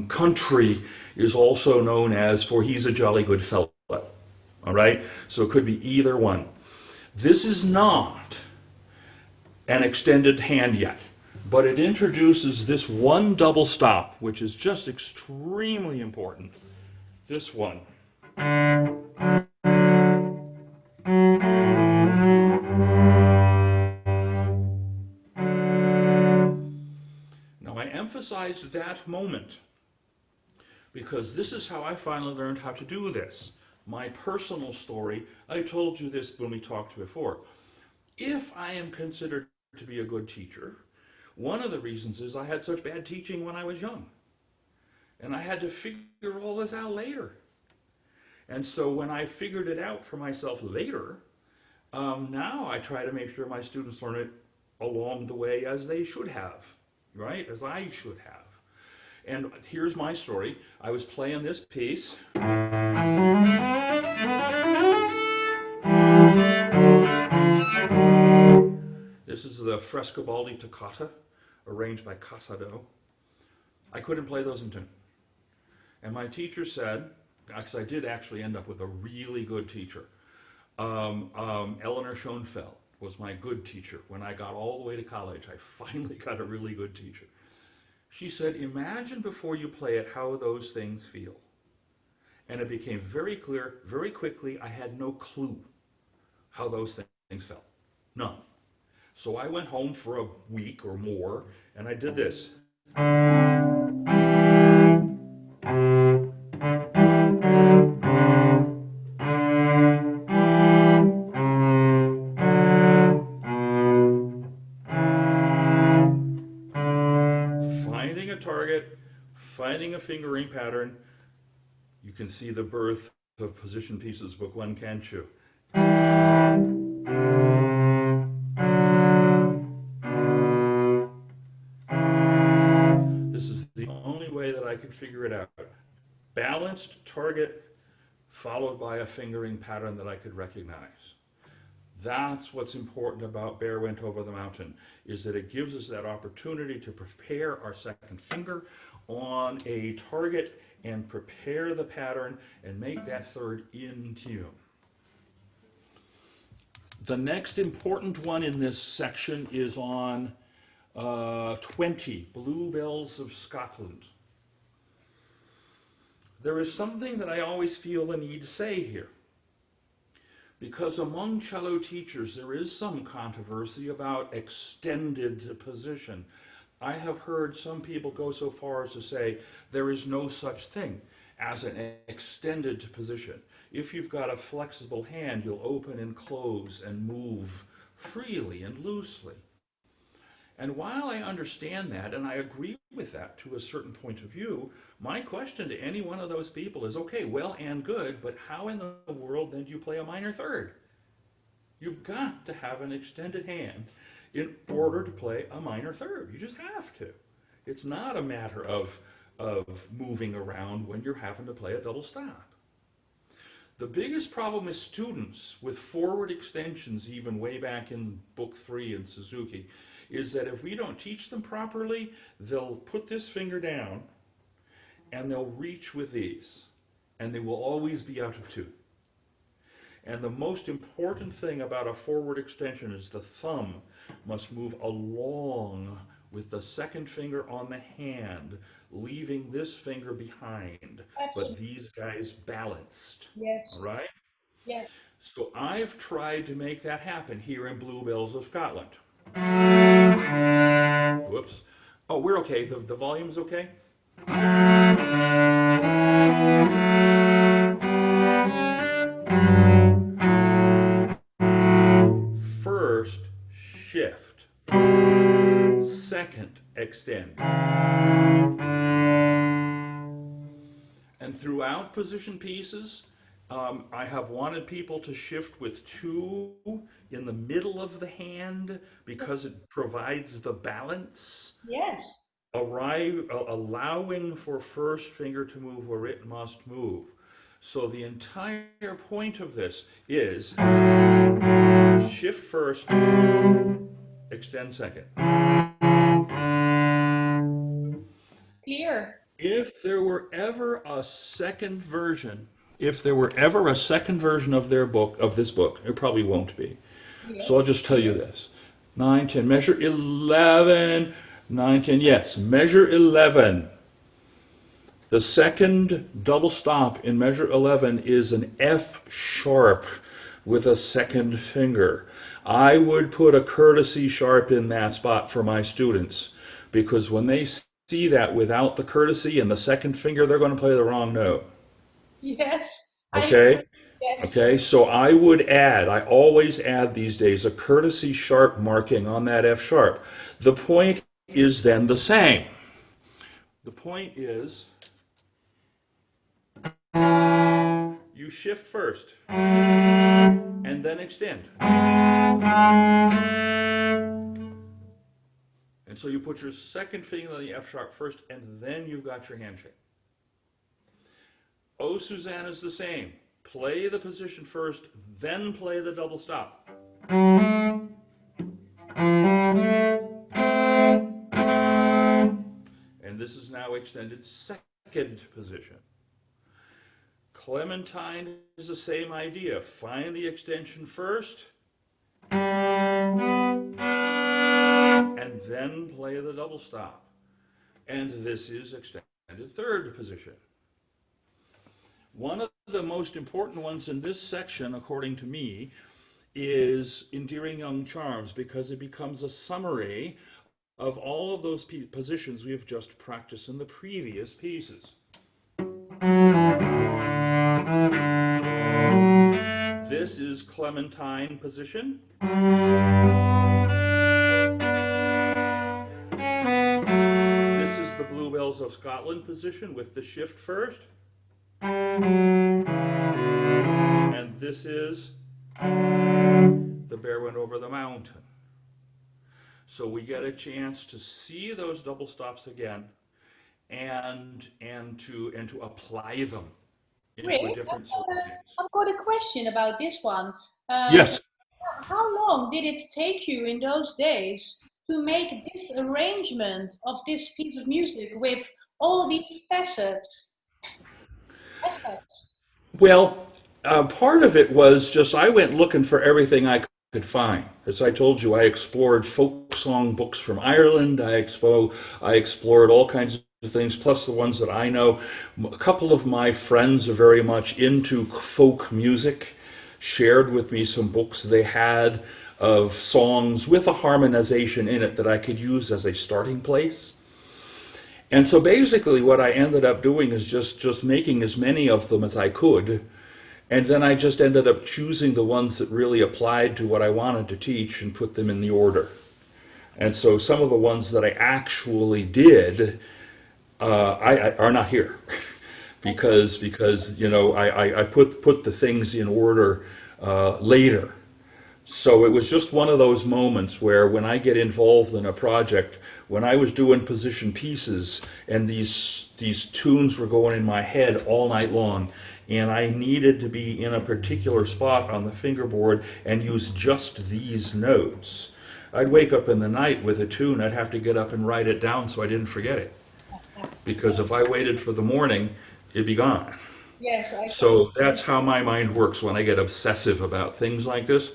country, is also known as For He's a Jolly Good Fellow. All right? So it could be either one. This is not an extended hand yet, but it introduces this one double stop, which is just extremely important. This one. Now, I emphasized that moment because this is how I finally learned how to do this. My personal story, I told you this when we talked before. If I am considered to be a good teacher, one of the reasons is I had such bad teaching when I was young. And I had to figure all this out later. And so when I figured it out for myself later, now I try to make sure my students learn it along the way as they should have, right? As I should have. And here's my story. I was playing this piece. And This is the Frescobaldi Toccata, arranged by Casado. I couldn't play those in tune. And my teacher said, because I did actually end up with a really good teacher, Eleanor Schoenfeld was my good teacher. When I got all the way to college, I finally got a really good teacher. She said, imagine before you play it how those things feel. And it became very clear, very quickly, I had no clue how those things felt. None. So I went home for a week or more, and I did this. Finding a target, finding a fingering pattern. You can see the birth of Position Pieces, Book 1, can't you? This is the only way that I could figure it out. Balanced target followed by a fingering pattern that I could recognize. That's what's important about Bear Went Over the Mountain, is that it gives us that opportunity to prepare our second finger on a target and prepare the pattern and make that third in tune. The next important one in this section is on 20, Bluebells of Scotland. There is something that I always feel the need to say here, because among cello teachers there is some controversy about extended position. I have heard some people go so far as to say there is no such thing as an extended position. If you've got a flexible hand, you'll open and close and move freely and loosely. And while I understand that, and I agree with that to a certain point of view, my question to any one of those people is, okay, well and good, but how in the world then do you play a minor third? You've got to have an extended hand in order to play a minor third. You just have to. It's not a matter of moving around when you're having to play a double stop. The biggest problem is students with forward extensions, even way back in Book 3 in Suzuki, is that if we don't teach them properly, they'll put this finger down and they'll reach with these, and they will always be out of tune. And the most important thing about a forward extension is the thumb must move along with the second finger on the hand, leaving this finger behind, but these guys balanced. Yes. All right? Yes. So I've tried to make that happen here in Bluebells of Scotland. Whoops. Oh, we're okay. The volume's okay? First, shift. Second, extend. And throughout Position Pieces, I have wanted people to shift with two in the middle of the hand because it provides the balance. Yes. Allowing for first finger to move where it must move. So the entire point of this is shift first, extend second. Clear. If there were ever a second version, of their book, of this book, it probably won't be. Yeah. So I'll just tell you this. 9, 10, measure 11, 9, 10, yes, measure 11. The second double stop in measure 11 is an F sharp with a second finger. I would put a courtesy sharp in that spot for my students, because when they see that without the courtesy and the second finger, they're going to play the wrong note. Yes. Okay? Yes. Okay, so I always add these days a courtesy sharp marking on that F sharp. The point is then the same. The point is you shift first and then extend. And so you put your second finger on the F sharp first, and then you've got your handshake. Oh, Suzanne is the same. Play the position first, then play the double stop. And this is now extended second position. Clementine is the same idea. Find the extension first, and then play the double stop. And this is extended third position. One of the most important ones in this section, according to me, is Endearing Young Charms, because it becomes a summary of all of those positions we have just practiced in the previous pieces. This is Clementine position. This is the Bluebells of Scotland position with the shift first. And this is The Bear Went Over the Mountain. So we get a chance to see those double stops again and to apply them into Rick, a different circumstance. I've got a question about this one. Yes. How long did it take you in those days to make this arrangement of this piece of music with all these facets? Well, part of it was just I went looking for everything I could find. As I told you, I explored folk song books from Ireland. I explored all kinds of things, plus the ones that I know. A couple of my friends are very much into folk music, shared with me some books they had of songs with a harmonization in it that I could use as a starting place. And so basically what I ended up doing is just making as many of them as I could, and then I just ended up choosing the ones that really applied to what I wanted to teach and put them in the order. And so some of the ones that I actually did are not here because you know I put the things in order later. So it was just one of those moments where when I get involved in a project, when I was doing position pieces and these tunes were going in my head all night long, and I needed to be in a particular spot on the fingerboard and use just these notes, I'd wake up in the night with a tune, I'd have to get up and write it down so I didn't forget it. Because if I waited for the morning, it'd be gone. Yes. So that's how my mind works when I get obsessive about things like this.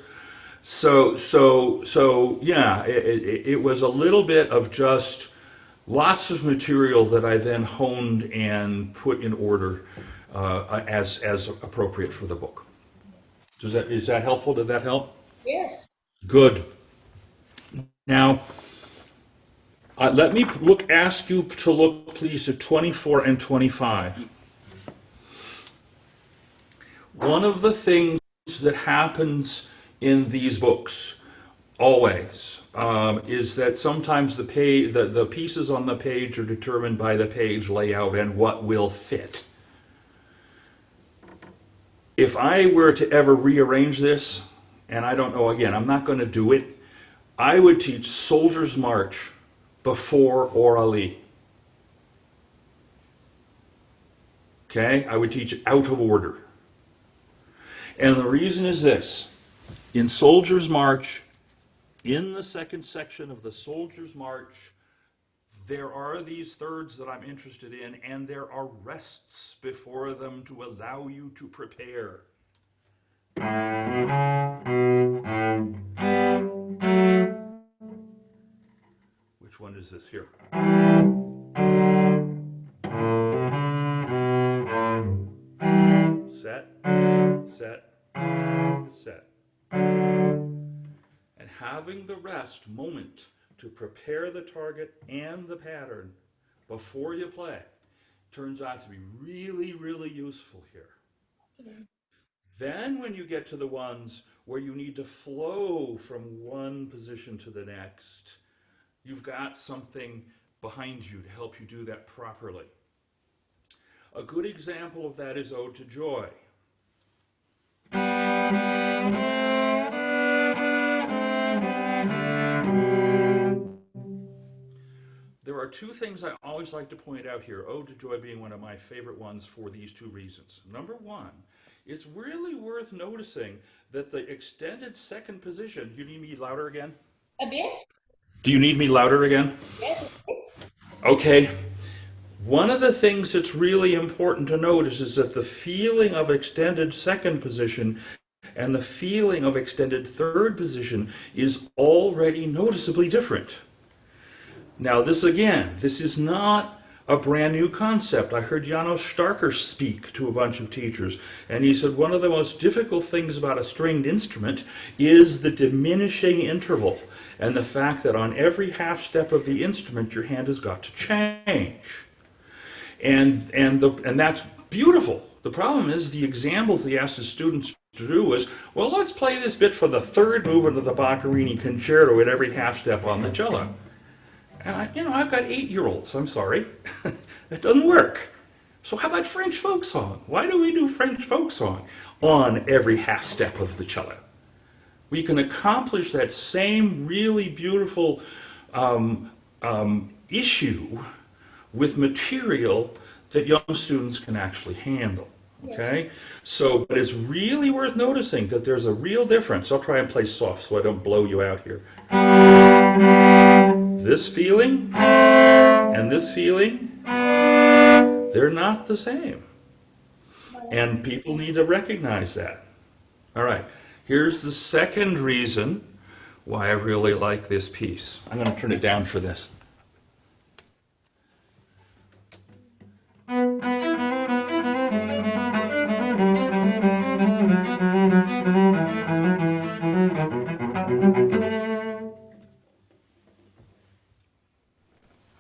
So yeah, it was a little bit of just lots of material that I then honed and put in order as appropriate for the book. Is that helpful? Did that help? Yes. Good. Now, let me ask you to look, please, at 24 and 25. One of the things that happens in these books always is that sometimes the pieces on the page are determined by the page layout and what will fit. If I were to ever rearrange this, and I don't know, again, I'm not going to do it, I would teach Soldier's March before Orally. Okay? I would teach it out of order. And the reason is this. In Soldier's March, in the second section of the Soldier's March, there are these thirds that I'm interested in, and there are rests before them to allow you to prepare. Which one is this here? Set, set, set. And having the rest moment to prepare the target and the pattern before you play turns out to be really, really useful here. Then when you get to the ones where you need to flow from one position to the next, you've got something behind you to help you do that properly. A good example of that is Ode to Joy. There are two things I always like to point out here, Ode to Joy being one of my favorite ones for these two reasons. Number one, it's really worth noticing that the extended second position, you need me louder again? A bit? Do you need me louder again? Yes. Okay. One of the things that's really important to notice is that the feeling of extended second position and the feeling of extended third position is already noticeably different. Now, this is not a brand new concept. I heard Janos Starker speak to a bunch of teachers, and he said one of the most difficult things about a stringed instrument is the diminishing interval and the fact that on every half step of the instrument your hand has got to change. And that's beautiful. The problem is the examples he asked his students to do was, well, let's play this bit for the third movement of the Boccherini Concerto at every half step on the cello. And I've got 8-year-olds. I'm sorry, that doesn't work. So how about French folk song? Why do we do French folk song on every half step of the cello? We can accomplish that same really beautiful issue with material that young students can actually handle. Okay? So, but it's really worth noticing that there's a real difference. I'll try and play soft so I don't blow you out here. This feeling and this feeling, they're not the same. And people need to recognize that. All right, here's the second reason why I really like this piece. I'm going to turn it down for this.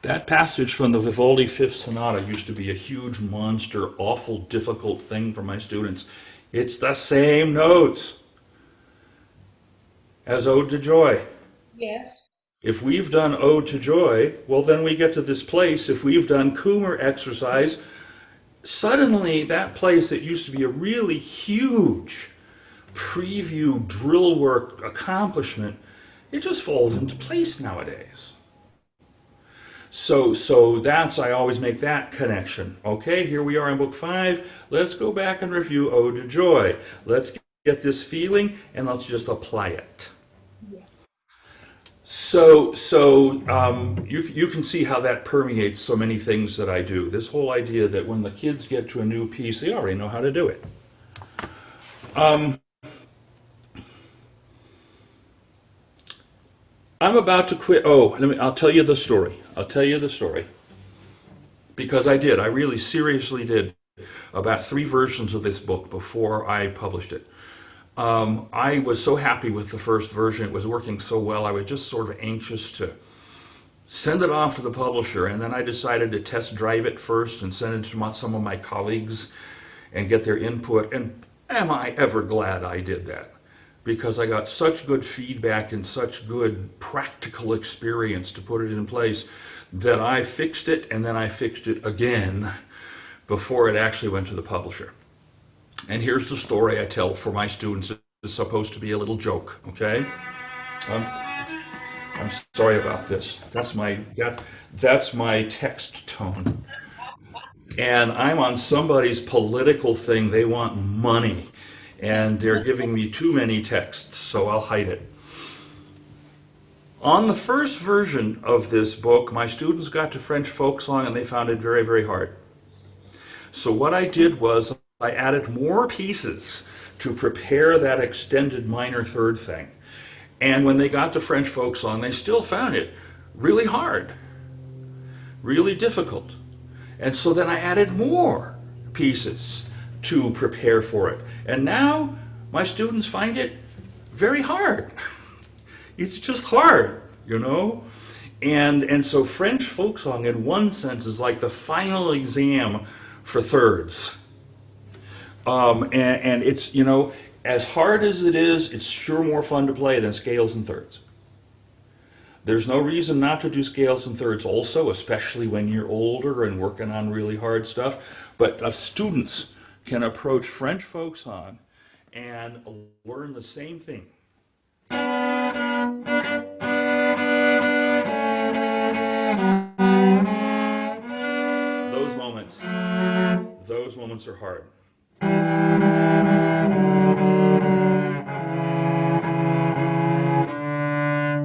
That passage from the Vivaldi Fifth Sonata used to be a huge monster, awful, difficult thing for my students. It's the same notes as Ode to Joy. Yes. If we've done Ode to Joy, well, then we get to this place. If we've done Kummer exercise, suddenly that place that used to be a really huge preview drill work accomplishment, it just falls into place nowadays. So that's, I always make that connection. Okay, here we are in book 5. Let's go back and review Ode to Joy. Let's get this feeling and let's just apply it. Yes. So you can see how that permeates so many things that I do. This whole idea that when the kids get to a new piece, they already know how to do it. I'm about to quit. I'll tell you the story. Because I did. I really seriously did about 3 versions of this book before I published it. I was so happy with the first version. It was working so well. I was just sort of anxious to send it off to the publisher. And then I decided to test drive it first and send it to some of my colleagues and get their input. And am I ever glad I did that? Because I got such good feedback and such good practical experience to put it in place that I fixed it and then I fixed it again before it actually went to the publisher. And here's the story I tell for my students. It's supposed to be a little joke, okay? I'm sorry about this. That's my text tone. And I'm on somebody's political thing. They want money. And they're giving me too many texts, so I'll hide it. On the first version of this book, my students got to French folk song and they found it very, very hard. So what I did was I added more pieces to prepare that extended minor third thing. And when they got to French folk song, they still found it really hard, really difficult. And so then I added more pieces to prepare for it. And now my students find it very hard. It's just hard, you know? And so French folk song in one sense is like the final exam for thirds. And it's, you know, as hard as it is, it's sure more fun to play than scales and thirds. There's no reason not to do scales and thirds also, especially when you're older and working on really hard stuff. But students can approach French folk song and learn the same thing. Those moments are hard.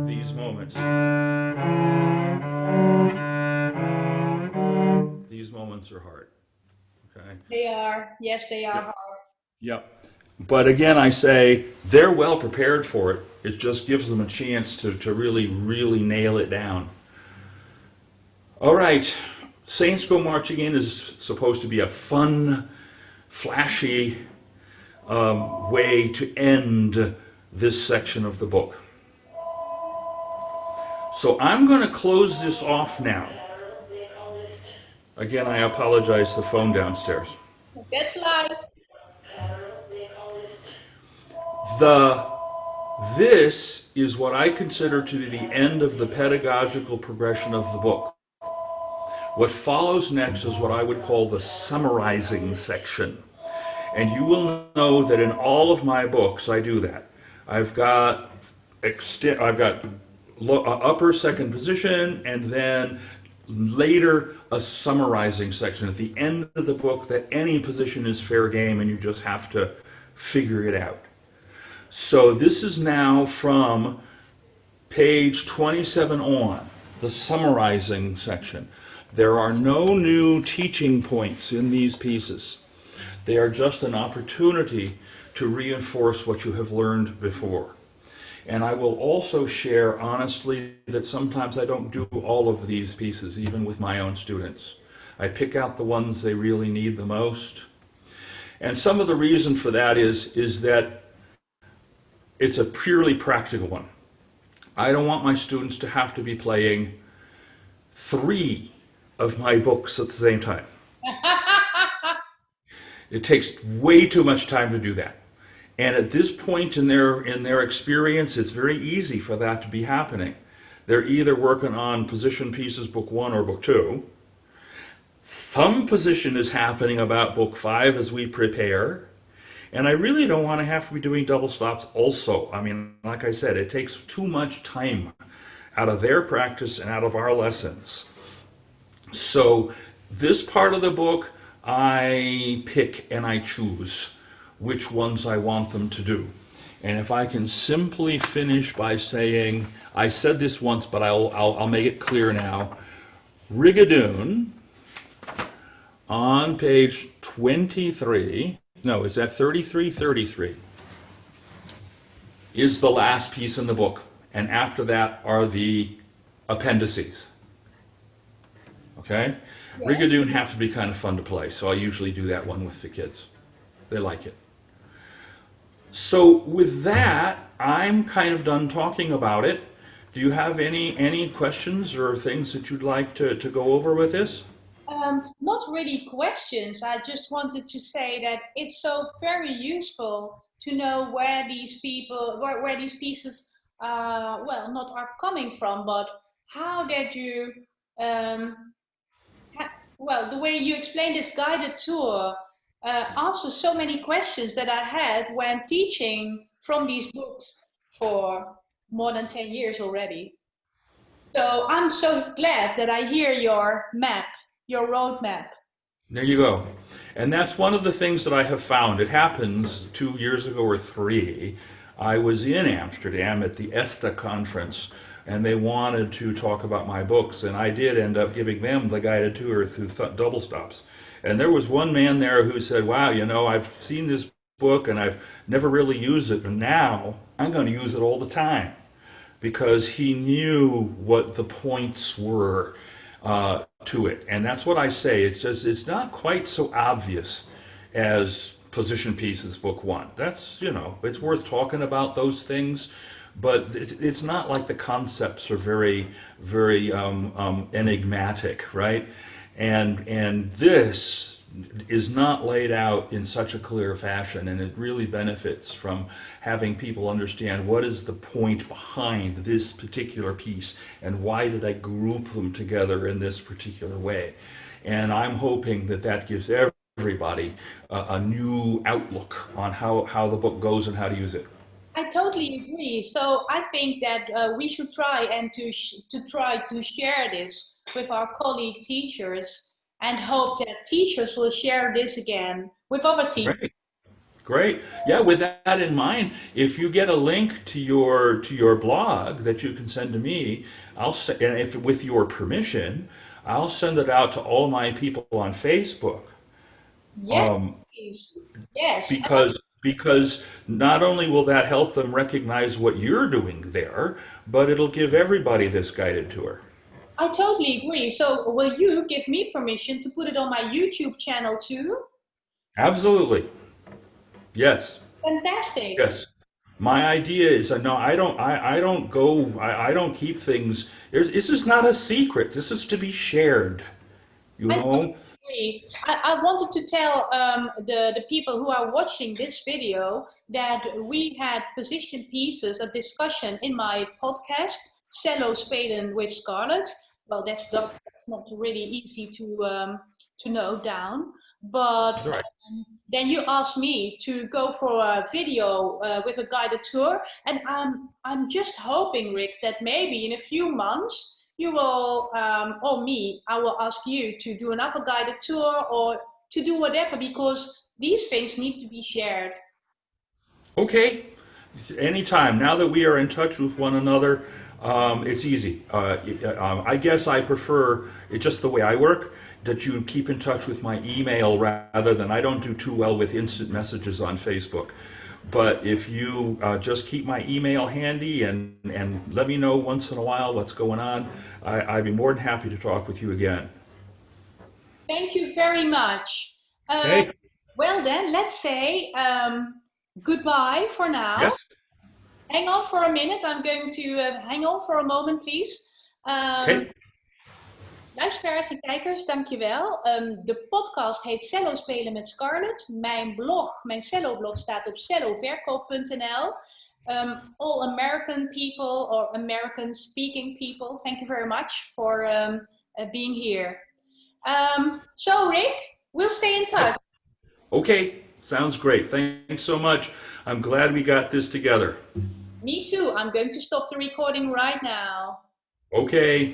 These moments These moments are hard. Okay. They are, yes, they are Yep. hard. Yep. But again, I say they're well prepared for it. It just gives them a chance to really, really nail it down. All right. Saints Go Marching In is supposed to be a fun, flashy way to end this section of the book. So I'm going to close this off now. Again, I apologize, the phone downstairs. That's life. This is what I consider to be the end of the pedagogical progression of the book. What follows next is what I would call the summarizing section. And you will know that in all of my books I do that. I've got upper second position, and then later a summarizing section at the end of the book that any position is fair game and you just have to figure it out. So this is now from page 27 on, the summarizing section. There are no new teaching points in these pieces. They are just an opportunity to reinforce what you have learned before. And I will also share honestly that sometimes I don't do all of these pieces, even with my own students. I pick out the ones they really need the most. And some of the reason for that is that it's a purely practical one. I don't want my students to have to be playing 3 of my books at the same time. It takes way too much time to do that. And at this point in their experience, it's very easy for that to be happening. They're either working on position pieces, book 1 or book 2. Some position is happening about book 5 as we prepare. And I really don't want to have to be doing double stops also. I mean, like I said, it takes too much time out of their practice and out of our lessons. So this part of the book, I pick and I choose which ones I want them to do. And if I can simply finish by saying, I said this once, but I'll make it clear now. Rigadoon on page 23, no, is that 33? 33 is the last piece in the book. And after that are the appendices. Okay? Yeah. Rigadoon have to be kind of fun to play, so I usually do that one with the kids. They like it. So with that, I'm kind of done talking about it. Do you have any questions or things that you'd like to go over with this? Not really questions. I just wanted to say that it's so very useful to know where these pieces, well, not are coming from, but how that you, well, the way you explain this guided tour answers so many questions that I had when teaching from these books for more than 10 years already. So I'm so glad that I hear your map, your roadmap. There you go. And that's one of the things that I have found. It happens 2 years ago or 3. I was in Amsterdam at the ESTA conference, and they wanted to talk about my books, and I did end up giving them the guided tour through double stops. And there was one man there who said, wow, you know, I've seen this book and I've never really used it, but now I'm going to use it all the time, because he knew what the points were to it. And that's what I say. It's just, it's not quite so obvious as Position Pieces Book 1. That's, you know, it's worth talking about those things, but it's not like the concepts are very, very enigmatic, right? And this is not laid out in such a clear fashion, and it really benefits from having people understand what is the point behind this particular piece and why did I group them together in this particular way. And I'm hoping that that gives everybody a new outlook on how the book goes and how to use it. I totally agree. So I think that we should try and try to share this with our colleague teachers, and hope that teachers will share this again with other teachers. Great. Great. Yeah, with that in mind, if you get a link to your blog that you can send to me, and if with your permission, I'll send it out to all my people on Facebook. Yes, please. Yes. Because not only will that help them recognize what you're doing there, but it'll give everybody this guided tour. I totally agree. So will you give me permission to put it on my YouTube channel too? Absolutely. Yes. Fantastic. Yes. My idea is no, I don't go I don't keep things. This is not a secret. This is to be shared. You I totally know? agree. I wanted to tell the people who are watching this video that we had position pieces, a discussion in my podcast, Cello Spelen with Scarlett. Well, that's not really easy to note down. But That's right. then you asked me to go for a video with a guided tour, and I'm just hoping, Rick, that maybe in a few months you will, or me, I will ask you to do another guided tour or to do whatever, because these things need to be shared. Okay. Anytime. Now that we are in touch with one another, it's easy. I guess I prefer it just the way I work, that you keep in touch with my email rather than I don't do too well with instant messages on Facebook. But if you just keep my email handy and let me know once in a while what's going on, I'd be more than happy to talk with you again. Thank you very much. Okay? Well then, let's say goodbye for now. Yes? Hang on for a minute. I'm going to hang on for a moment, please. Okay. Luisteraars en kijkers, dankjewel. De podcast heet Cello Spelen met Scarlett. Mijn cello-blog staat op celloverkoop.nl. All American people or American speaking people, thank you very much for being here. So Rick, we'll stay in touch. Okay. Sounds great. Thanks so much. I'm glad we got this together. Me too. I'm going to stop the recording right now. Okay.